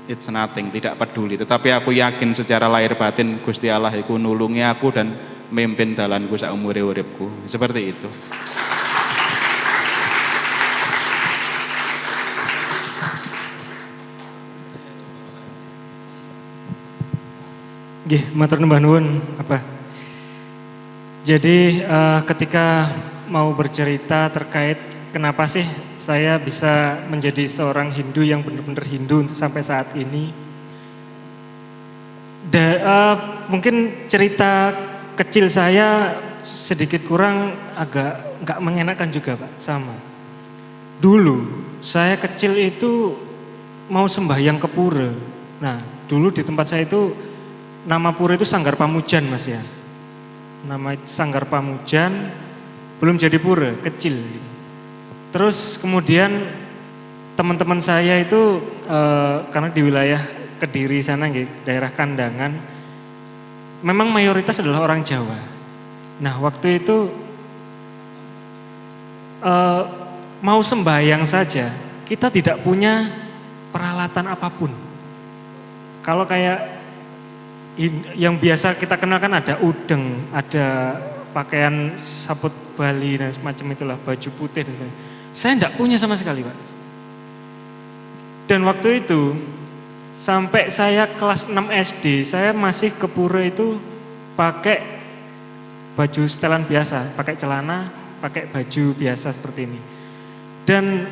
it's nothing, tidak peduli. Tetapi aku yakin secara lahir batin Gusti Allah iku nulungi aku dan memimpin dalanku saumure uripku. Seperti itu. Nggih, matur nuwun nuwun apa. Jadi ketika mau bercerita terkait kenapa sih saya bisa menjadi seorang Hindu yang benar-benar Hindu untuk sampai saat ini. Mungkin cerita kecil saya sedikit kurang agak nggak mengenakan juga Pak, sama. Dulu saya kecil itu mau sembahyang ke pura. Nah dulu di tempat saya itu nama pura itu Sanggar Pamujan Mas ya. Nama Sanggar Pamujan belum jadi pura, kecil. Terus kemudian teman-teman saya itu karena di wilayah Kediri sana daerah Kandangan memang mayoritas adalah orang Jawa. Nah waktu itu mau sembahyang saja kita tidak punya peralatan apapun. Kalau kayak yang biasa kita kenal kan ada udeng, ada pakaian saput Bali dan semacam itulah, baju putih dan sebagainya. Saya enggak punya sama sekali Pak. Dan waktu itu sampai saya kelas 6 SD, saya masih ke pura itu pakai baju setelan biasa, pakai celana, pakai baju biasa seperti ini. Dan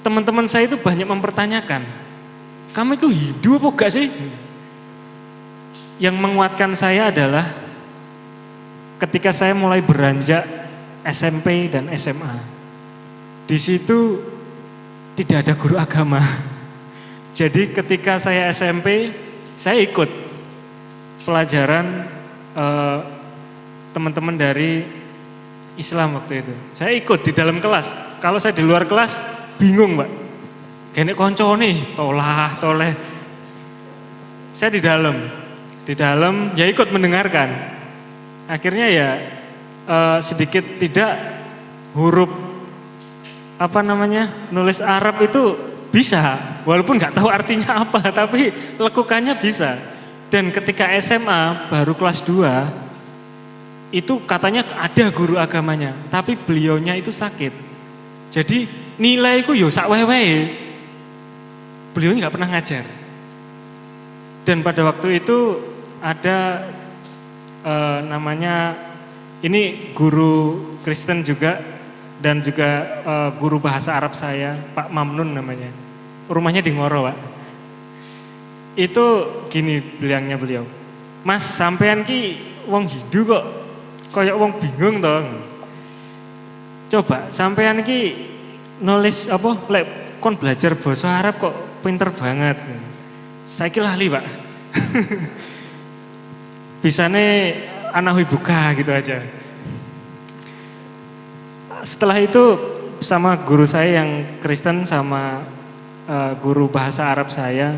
teman-teman saya itu banyak mempertanyakan, kamu itu Hindu apa enggak sih? Yang menguatkan saya adalah ketika saya mulai beranjak SMP dan SMA. Di situ tidak ada guru agama. Jadi ketika saya SMP, saya ikut pelajaran teman-teman dari Islam waktu itu. Saya ikut di dalam kelas. Kalau saya di luar kelas, bingung Mbak. Genek konco nih, toleh. Saya di dalam ya ikut mendengarkan. Akhirnya ya sedikit tidak huruf nulis Arab itu bisa, walaupun nggak tahu artinya apa, tapi lekukannya bisa. Dan ketika SMA baru kelas 2 itu katanya ada guru agamanya, tapi beliaunya itu sakit. Jadi nilaiku yo sak wewe. Beliau nggak pernah ngajar. Dan pada waktu itu ada namanya ini guru Kristen juga dan juga guru bahasa Arab saya, Pak Mamnun namanya. Rumahnya di Ngoro, Pak. Itu gini bilangnya beliau, Mas sampean ki wong Hindu kok koyok wong bingung toh. Coba sampean ki nulis kon belajar bahasa Arab kok pinter banget. Saya ki lali, Pak. Bisane anak buka gitu aja. Setelah itu sama guru saya yang Kristen sama guru bahasa Arab saya,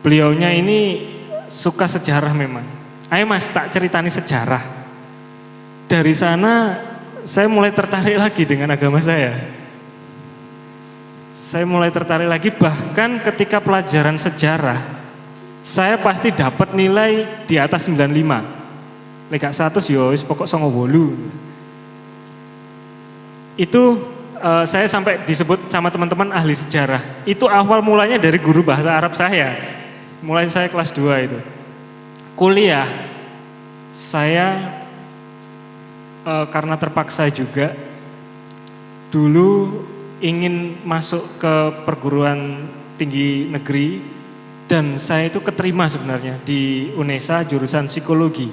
beliaunya ini suka sejarah memang. Ayo Mas, tak ceritani sejarah. Dari sana saya mulai tertarik lagi dengan agama saya. Saya mulai tertarik lagi, bahkan ketika pelajaran sejarah, saya pasti dapat nilai di atas 95. Lek 100 yo wis pokok 98. Itu saya sampai disebut sama teman-teman ahli sejarah. Itu awal mulanya dari guru bahasa Arab saya. Mulai saya kelas 2 itu. Kuliah, saya karena terpaksa juga, dulu ingin masuk ke perguruan tinggi negeri dan saya itu keterima sebenarnya di UNESA jurusan psikologi.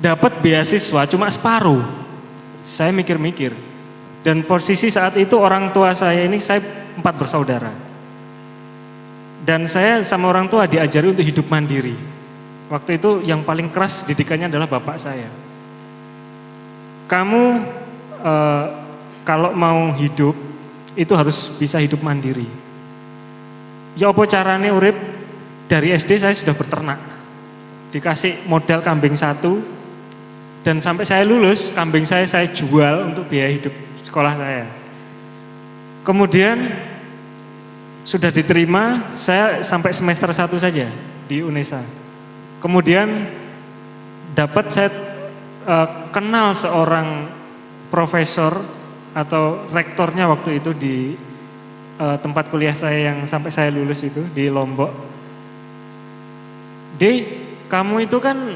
Dapat beasiswa cuma separuh. Saya mikir-mikir. Dan posisi saat itu orang tua saya ini, saya 4 bersaudara. Dan saya sama orang tua diajari untuk hidup mandiri. Waktu itu yang paling keras didikannya adalah bapak saya. Kamu kalau mau hidup itu harus bisa hidup mandiri. Ya apa caranya urip? Dari SD saya sudah berternak. Dikasih modal kambing 1 dan sampai saya lulus kambing saya jual untuk biaya hidup sekolah saya. Kemudian sudah diterima, saya sampai semester 1 saja di UNESA. Kemudian dapat saya kenal seorang profesor atau rektornya waktu itu di tempat kuliah saya yang sampai saya lulus itu di Lombok. Kamu itu kan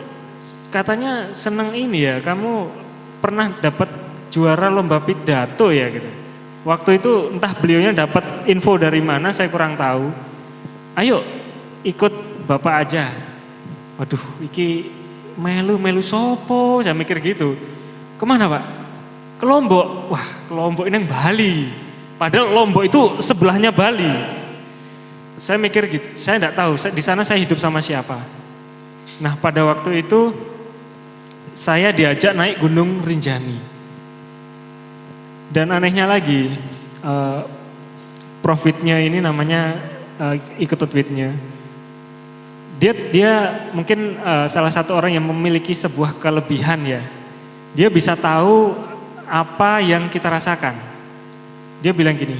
katanya seneng ini ya, kamu pernah dapat juara lomba pidato ya gitu. Waktu itu entah beliaunya dapat info dari mana, saya kurang tahu. Ayo ikut bapak aja. Waduh, iki melu sopo, saya mikir gitu. Kemana pak? Ke Lombok. Wah, ke Lombok ini yang Bali. Padahal Lombok itu sebelahnya Bali. Saya mikir gitu, saya enggak tahu di sana saya hidup sama siapa. Nah, pada waktu itu saya diajak naik Gunung Rinjani. Dan anehnya lagi, profitnya ini namanya iketutwitnya. Dia mungkin salah satu orang yang memiliki sebuah kelebihan ya. Dia bisa tahu apa yang kita rasakan. Dia bilang gini,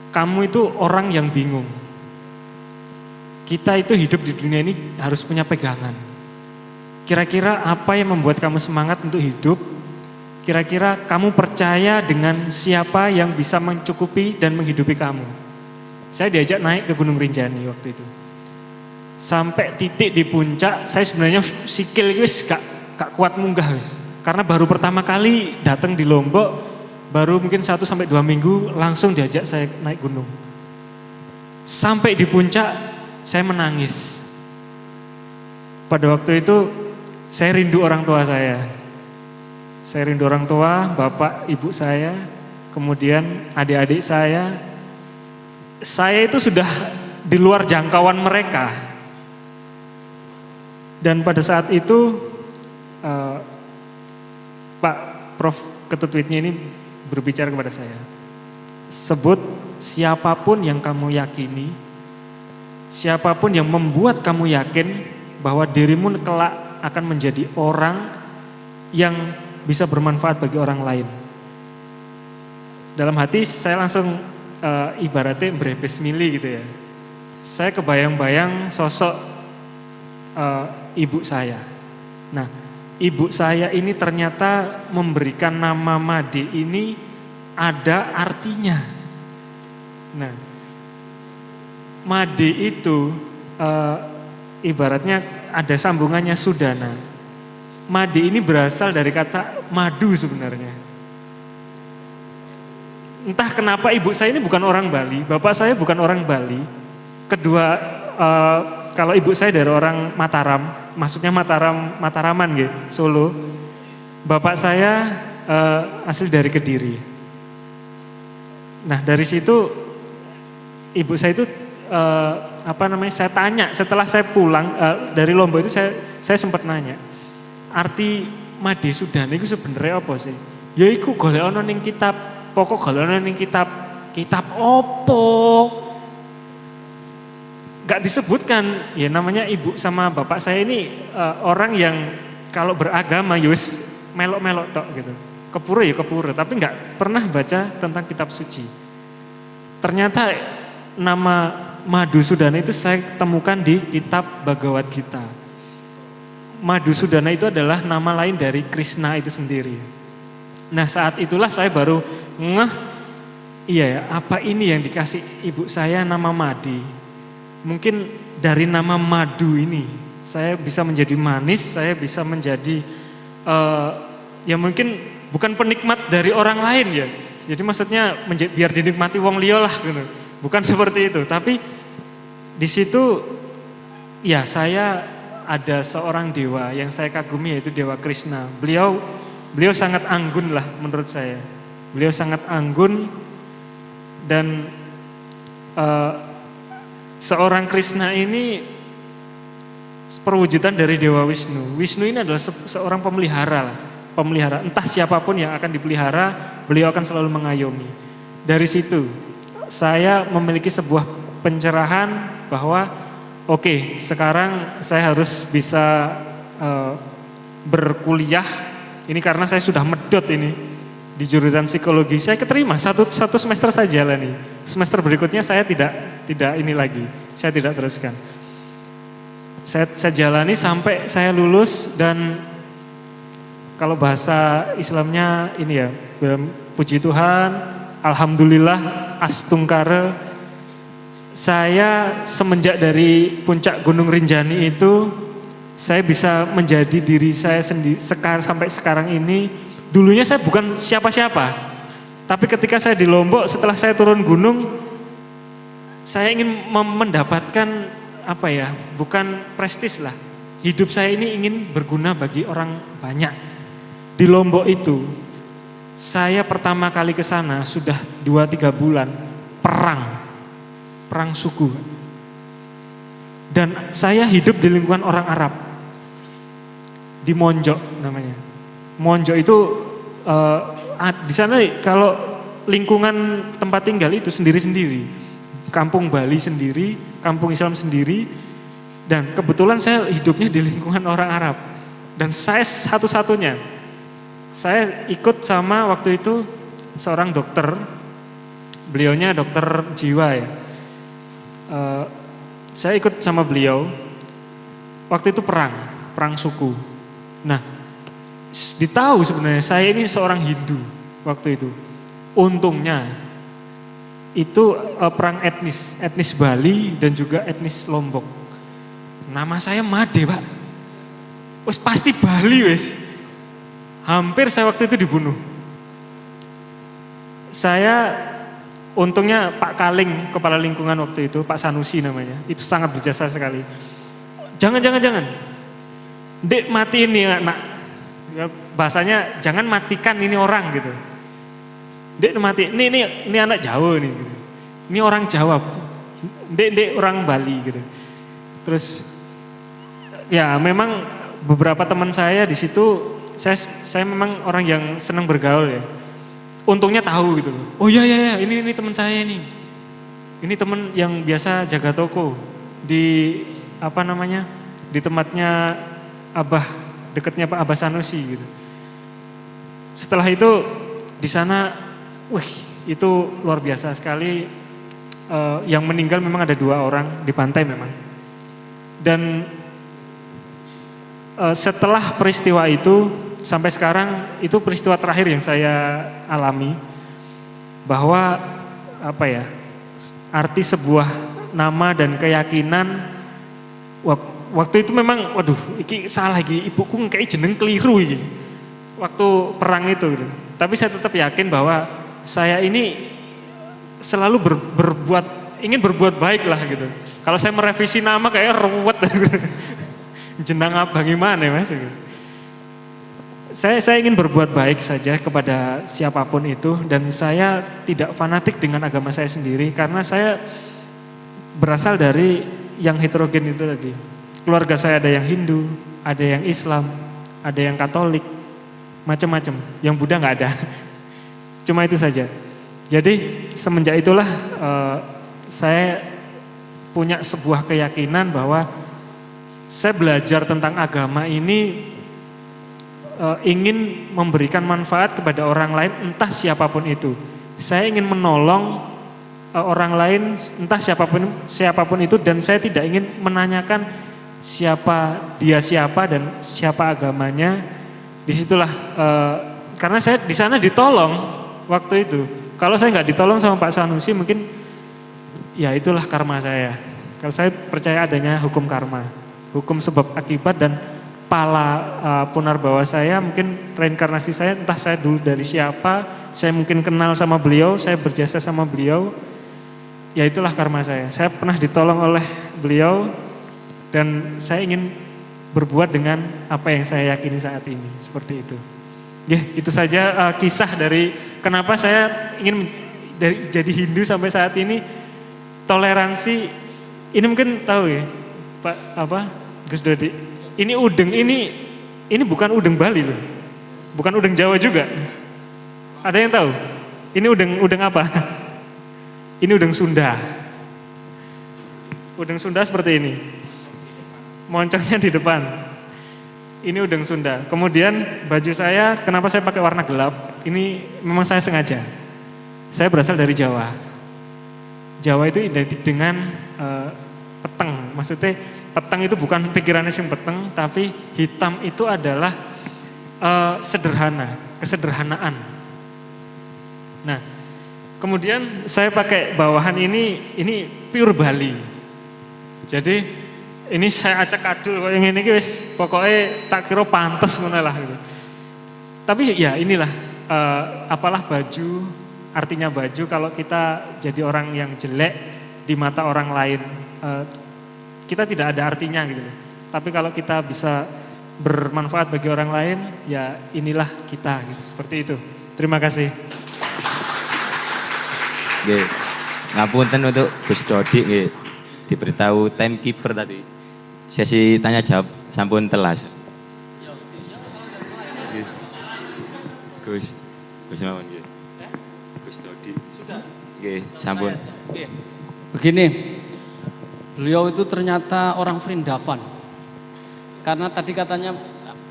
kamu itu orang yang bingung. Kita itu hidup di dunia ini harus punya pegangan. Kira-kira apa yang membuat kamu semangat untuk hidup? Kira-kira kamu percaya dengan siapa yang bisa mencukupi dan menghidupi kamu? Saya diajak naik ke Gunung Rinjani waktu itu. Sampai titik di puncak, saya sebenarnya sikil wis gak kuat munggah wis. Karena baru pertama kali datang di Lombok, baru mungkin 1 sampai 2 minggu langsung diajak saya naik gunung. Sampai di puncak, saya menangis. Pada waktu itu, saya rindu orang tua saya. Saya rindu orang tua, bapak, ibu saya, kemudian adik-adik saya. Saya itu sudah di luar jangkauan mereka. Dan pada saat itu, Pak Prof Ketutwitnya ini berbicara kepada saya. Sebut siapapun yang kamu yakini, siapapun yang membuat kamu yakin bahwa dirimu kelak akan menjadi orang yang bisa bermanfaat bagi orang lain. Dalam hati saya langsung ibaratnya berebes mili gitu ya. Saya kebayang-bayang sosok ibu saya. Nah, ibu saya ini ternyata memberikan nama Made ini ada artinya. Nah, Made itu ibaratnya ada sambungannya Sudana. Made ini berasal dari kata madu sebenarnya. Entah kenapa ibu saya ini bukan orang Bali, bapak saya bukan orang Bali. Kedua, kalau ibu saya dari orang Mataram, maksudnya Mataraman gitu, Solo. Bapak saya asli dari Kediri. Nah dari situ ibu saya itu saya tanya setelah saya pulang dari Lombok itu saya sempat nanya. Arti Made Sudana itu sebenarnya apa sih? Ya iku golek ana ning kitab, pokok golek ana ning kitab opo? nggak disebutkan, ya namanya ibu sama bapak saya ini orang yang kalau beragama yus melok-melok tok gitu. Kepura ya kepura, tapi nggak pernah baca tentang kitab suci. Ternyata nama Madhusudana itu saya temukan di kitab Bhagavad Gita. Madhusudana itu adalah nama lain dari Krishna itu sendiri. Nah saat itulah saya baru ngeh, iya ya, apa ini yang dikasih ibu saya nama Madi. Mungkin dari nama madu ini saya bisa menjadi manis, saya bisa menjadi ya mungkin bukan penikmat dari orang lain ya. Jadi maksudnya biar dinikmati wong liya lah gitu. Bukan seperti itu, tapi di situ ya saya ada seorang dewa yang saya kagumi yaitu Dewa Krishna. Beliau sangat anggun lah menurut saya. Beliau sangat anggun dan seorang Krishna ini perwujudan dari Dewa Wisnu. Wisnu ini adalah seorang pemelihara lah. Pemelihara, entah siapapun yang akan dipelihara, beliau akan selalu mengayomi. Dari situ saya memiliki sebuah pencerahan bahwa oke, sekarang saya harus bisa berkuliah. Ini karena saya sudah medot ini di jurusan psikologi. Saya keterima satu semester saja lah nih. Semester berikutnya saya tidak ini lagi. Saya tidak teruskan. Saya jalani sampai saya lulus dan kalau bahasa Islamnya ini ya, puji Tuhan, alhamdulillah, astungkara. Saya semenjak dari puncak Gunung Rinjani itu, saya bisa menjadi diri saya sendiri sampai sekarang ini. Dulunya saya bukan siapa-siapa, tapi ketika saya di Lombok, setelah saya turun gunung, saya ingin mendapatkan apa ya, bukan prestis lah. Hidup saya ini ingin berguna bagi orang banyak. Di Lombok itu, saya pertama kali ke sana sudah 2-3 bulan, perang suku. Dan saya hidup di lingkungan orang Arab, di Monjok namanya. Monjok itu di sana kalau lingkungan tempat tinggal itu sendiri-sendiri. Kampung Bali sendiri, kampung Islam sendiri, dan kebetulan saya hidupnya di lingkungan orang Arab. Dan saya satu-satunya. Saya ikut sama waktu itu seorang dokter, beliaunya dokter jiwa ya. Saya ikut sama beliau, waktu itu perang suku. Nah, ditahu sebenarnya saya ini seorang Hindu waktu itu. Untungnya itu perang etnis Bali dan juga etnis Lombok. Nama saya Made, Pak. Wes pasti Bali wes. Hampir saya waktu itu dibunuh. Saya untungnya Pak Kaling, kepala lingkungan waktu itu, Pak Sanusi namanya, itu sangat berjasa sekali. Jangan. Dek mati ini anak. Ya, bahasanya jangan matikan ini orang gitu. Dek mati, ini anak Jawa nih. Gitu. Ini orang Jawa. Dek orang Bali gitu. Terus ya memang beberapa teman saya di situ. Saya memang orang yang senang bergaul ya. Untungnya tahu gitu loh. Oh iya, ini teman saya ini. Ini teman yang biasa jaga toko di apa namanya? Di tempatnya Abah, dekatnya Pak Abah Sanusi gitu. Setelah itu di sana, itu luar biasa sekali. Yang meninggal memang ada 2 orang di pantai memang. Dan setelah peristiwa itu sampai sekarang itu peristiwa terakhir yang saya alami bahwa apa ya, arti sebuah nama dan keyakinan waktu itu memang waduh iki salah iki, ibuku kayak jeneng keliru iki waktu perang itu gitu. Tapi saya tetap yakin bahwa saya ini selalu ingin berbuat baik lah gitu. Kalau saya merevisi nama kayak ruwet jenang apa gimana ya Mas? Saya ingin berbuat baik saja kepada siapapun itu dan saya tidak fanatik dengan agama saya sendiri karena saya berasal dari yang heterogen itu tadi. Keluarga saya ada yang Hindu, ada yang Islam, ada yang Katolik, macam-macam. Yang Buddha nggak ada. Cuma itu saja. Jadi semenjak itulah saya punya sebuah keyakinan bahwa saya belajar tentang agama ini ingin memberikan manfaat kepada orang lain, entah siapapun itu. Saya ingin menolong orang lain, entah siapapun itu, dan saya tidak ingin menanyakan siapa dia siapa dan siapa agamanya. Disitulah karena saya di sana ditolong waktu itu. Kalau saya nggak ditolong sama Pak Sanusi, mungkin ya itulah karma saya. Kalau saya percaya adanya hukum karma, hukum sebab akibat, dan pala punarbawa saya, mungkin reinkarnasi saya, entah saya dulu dari siapa, saya mungkin kenal sama beliau, saya berjasa sama beliau, ya itulah karma saya. Saya pernah ditolong oleh beliau dan saya ingin berbuat dengan apa yang saya yakini saat ini, seperti itu. Ya, itu saja kisah dari kenapa saya ingin jadi Hindu sampai saat ini. Toleransi, ini mungkin tahu ya Pak Gus Dodi. Ini udeng, ini bukan udeng Bali loh, bukan udeng Jawa juga. Ada yang tahu? Ini udeng apa? Ini udeng Sunda. Udeng Sunda seperti ini. Moncongnya di depan. Ini udeng Sunda. Kemudian baju saya, kenapa saya pakai warna gelap? Ini memang saya sengaja. Saya berasal dari Jawa. Jawa itu identik dengan peteng. Maksudnya peteng itu bukan pikirannya sing peteng, tapi hitam itu adalah sederhana, kesederhanaan. Nah, kemudian saya pakai bawahan ini pure Bali. Jadi ini saya acak adul kok yang ini guys, pokoknya tak kira pantes ngono lah gitu. Tapi ya inilah apalah baju, artinya baju kalau kita jadi orang yang jelek di mata orang lain, kita tidak ada artinya gitu. Tapi kalau kita bisa bermanfaat bagi orang lain, ya inilah kita gitu. Seperti itu. Terima kasih. Nggih. Ngapunten untuk Gus Dodi nggih. Diberitahu timekeeper tadi. Sesi tanya jawab sampun telas. Nggih. Gus mawon nggih. Gus Dodi. Sudah. Nggih, sampun. Oke. Begini. Beliau itu ternyata orang Vrindavan. Karena tadi katanya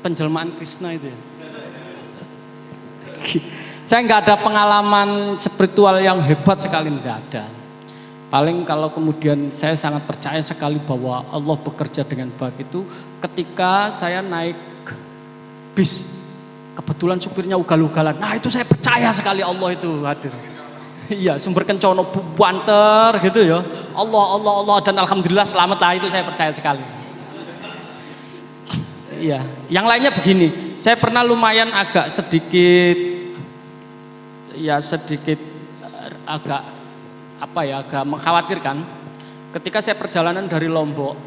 penjelmaan Krishna itu ya. Saya nggak ada pengalaman spiritual yang hebat sekali, nggak ada. Paling kalau kemudian saya sangat percaya sekali bahwa Allah bekerja dengan baik itu ketika saya naik bis. Kebetulan supirnya ugal-ugalan. Nah itu saya percaya sekali Allah itu hadir. Iya, sumber kencono banter gitu ya. Allah dan alhamdulillah selamat lah, itu saya percaya sekali. Iya, yang lainnya begini. Saya pernah lumayan agak sedikit agak mengkhawatirkan ketika saya perjalanan dari Lombok.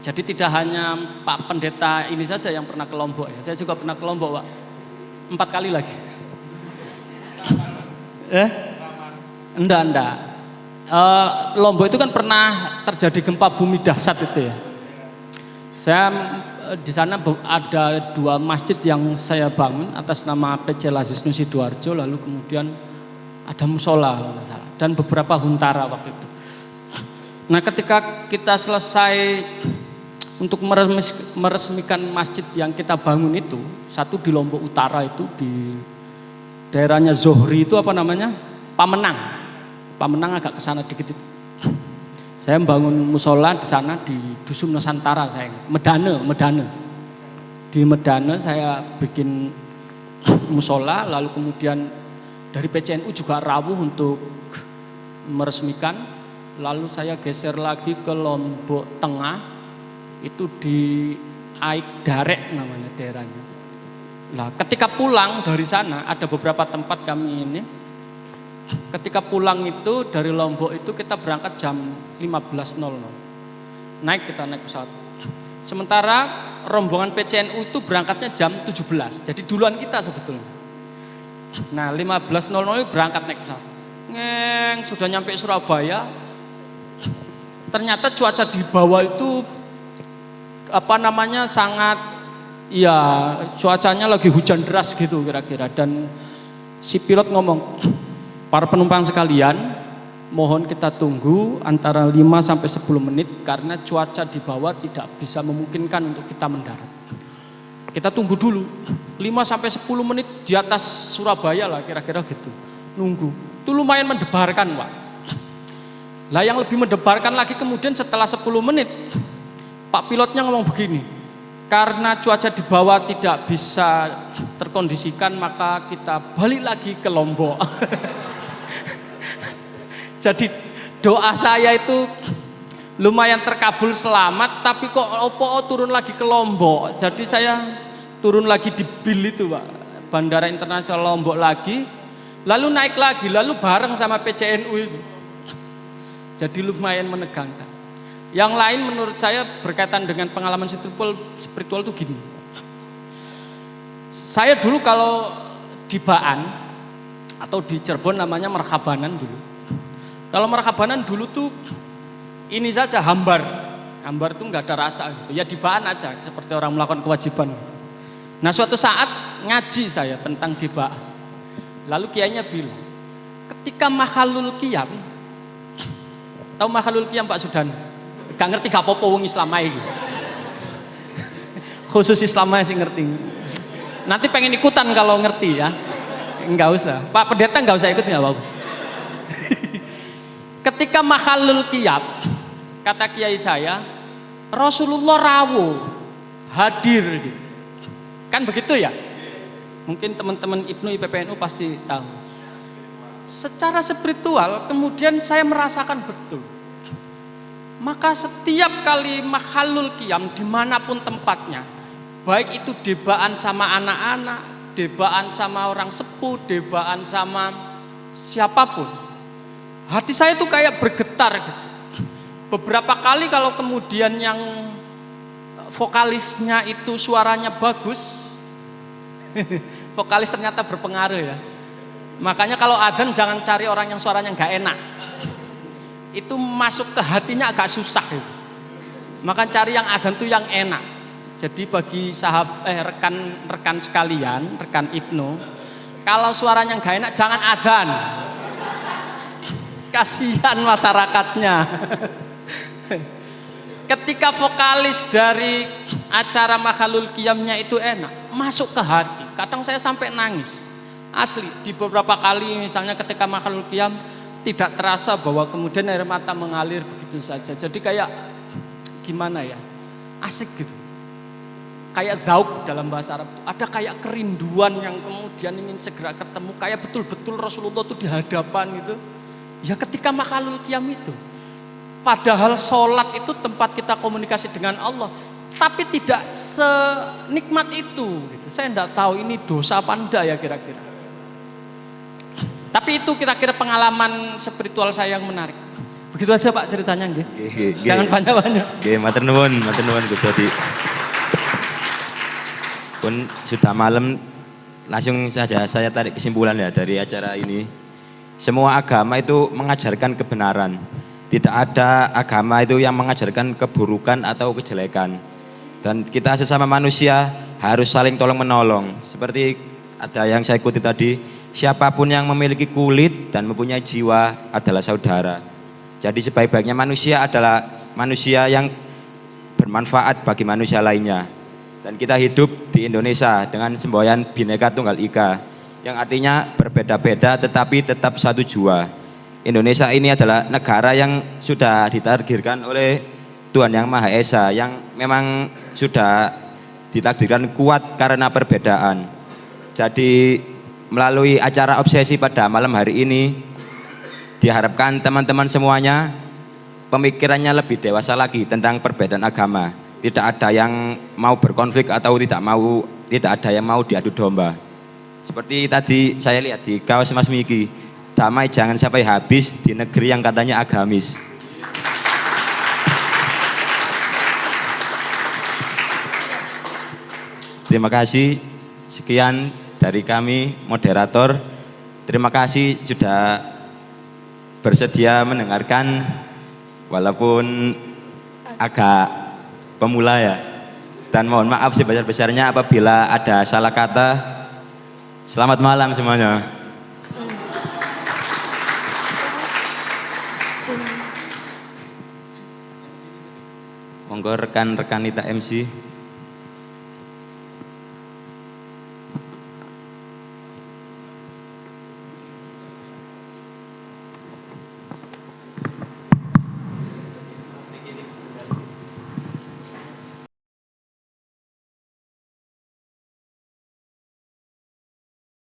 Jadi tidak hanya Pak Pendeta ini saja yang pernah ke Lombok ya. Saya juga pernah ke Lombok, Pak. 4 kali lagi. Enggak. Lombok itu kan pernah terjadi gempa bumi dahsyat itu ya. Saya di sana ada 2 masjid yang saya bangun atas nama PC Lazisnu Sidoarjo, lalu kemudian ada musola kalau nggak salah, dan beberapa huntara waktu itu. Nah ketika kita selesai untuk meresmikan masjid yang kita bangun itu, satu di Lombok Utara itu di daerahnya Zohri itu apa namanya? Pamenang agak ke sana dikit. Saya membangun musola di sana di Dusun Nusantara saya, Medane. Di Medane saya bikin musola, lalu kemudian dari PCNU juga rawuh untuk meresmikan, lalu saya geser lagi ke Lombok Tengah, itu di Aik Darek namanya daerahnya. Nah, ketika pulang dari sana ada beberapa tempat kami ini. Ketika pulang itu dari Lombok itu kita berangkat jam 15.00. Kita naik pesawat. Sementara rombongan PCNU itu berangkatnya jam 17. Jadi duluan kita sebetulnya. Nah 15.00 berangkat naik pesawat. Sudah nyampe Surabaya. Ternyata cuaca di bawah itu sangat cuacanya lagi hujan deras gitu kira-kira. Dan si pilot ngomong, para penumpang sekalian, Mohon kita tunggu antara 5 sampai 10 menit karena cuaca di bawah tidak bisa memungkinkan untuk kita mendarat. Kita tunggu dulu 5 sampai 10 menit di atas Surabaya lah kira-kira gitu. Nunggu. Itu lumayan mendebarkan, Pak. Lah yang lebih mendebarkan lagi kemudian setelah 10 menit Pak pilotnya ngomong begini, karena cuaca di bawah tidak bisa terkondisikan maka kita balik lagi ke Lombok. Jadi doa saya itu lumayan terkabul selamat, tapi kok opo turun lagi ke Lombok. Jadi saya turun lagi di BIL itu, Pak, Bandara Internasional Lombok lagi, lalu naik lagi, lalu bareng sama PCNU itu. Jadi lumayan menegangkan. Yang lain menurut saya berkaitan dengan pengalaman spiritual itu gini. Saya dulu kalau di Baan atau di Cirebon namanya merhabanan dulu. Kalau merhabanan dulu tuh ini saja hambar tuh nggak ada rasa gitu. Ya di Baan aja seperti orang melakukan kewajiban. Nah suatu saat ngaji saya tentang di Baan. Lalu kiainya bilang, ketika makhalul qiyam, tahu makhalul qiyam Pak Sudan? Gak ngerti gak apa-apa wong Islamai gitu. Khusus Islamai sih ngerti. Nanti pengen ikutan kalau ngerti ya. Enggak usah. Pak Pendeta enggak usah ikut enggak apa-apa. Ketika makhalul qiyam, kata kiai saya, Rasulullah rawuh hadir gitu. Kan begitu ya? Mungkin teman-teman Ibnu IPPNU pasti tahu. Secara spiritual kemudian saya merasakan betul. Maka setiap kali makhalul qiyam dimanapun tempatnya, baik itu debaan sama anak-anak, debaan sama orang sepuh, debaan sama siapapun, hati saya tuh kayak bergetar gitu. Beberapa kali kalau kemudian yang vokalisnya itu suaranya bagus, vokalis ternyata berpengaruh ya. Makanya kalau adzan jangan cari orang yang suaranya nggak enak. Itu masuk ke hatinya agak susah gitu. Maka cari yang adzan tuh yang enak. Jadi bagi rekan-rekan sekalian, rekan Ibnu, kalau suaranya nggak enak jangan adzan. Kasihan masyarakatnya. Ketika vokalis dari acara makhalul qiyamnya itu enak, masuk ke hati. Kadang saya sampai nangis. Asli, di beberapa kali misalnya ketika makhalul qiyam tidak terasa bahwa kemudian air mata mengalir begitu saja. Jadi kayak gimana ya, asik gitu. Kayak zauk dalam bahasa Arab itu. Ada kayak kerinduan yang kemudian ingin segera ketemu. Kayak betul-betul Rasulullah itu di hadapan gitu. Ya ketika makhalul qiyam itu. Padahal sholat itu tempat kita komunikasi dengan Allah. Tapi tidak senikmat itu gitu. Saya tidak tahu ini dosa apa enggak ya kira-kira. Tapi itu kira-kira pengalaman spiritual saya yang menarik. Begitu aja Pak ceritanya nggih. Jangan banyak-banyak. Nggih, matur nuwun Gus Dodi. Pun sudah malam, langsung saja saya tarik kesimpulan ya dari acara ini. Semua agama itu mengajarkan kebenaran. Tidak ada agama itu yang mengajarkan keburukan atau kejelekan. Dan kita sesama manusia harus saling tolong menolong. Seperti ada yang saya ikuti tadi, siapapun yang memiliki kulit dan mempunyai jiwa adalah saudara. Jadi sebaik-baiknya manusia adalah manusia yang bermanfaat bagi manusia lainnya. Dan kita hidup di Indonesia dengan semboyan Bhinneka Tunggal Ika, yang artinya berbeda-beda tetapi tetap satu jua. Indonesia ini adalah negara yang sudah ditakdirkan oleh Tuhan Yang Maha Esa, yang memang sudah ditakdirkan kuat karena perbedaan. Jadi melalui acara obsesi pada malam hari ini, diharapkan teman-teman semuanya pemikirannya lebih dewasa lagi tentang perbedaan agama. Tidak ada yang mau berkonflik atau tidak ada yang mau diadu domba. Seperti tadi saya lihat di kaos Mas Miki, damai jangan sampai habis di negeri yang katanya agamis. Terima kasih. Sekian dari kami moderator. Terima kasih sudah bersedia mendengarkan walaupun agak pemula ya. Dan mohon maaf sebesar-besarnya apabila ada salah kata. Selamat malam semuanya. Monggo rekan-rekan Nita MC.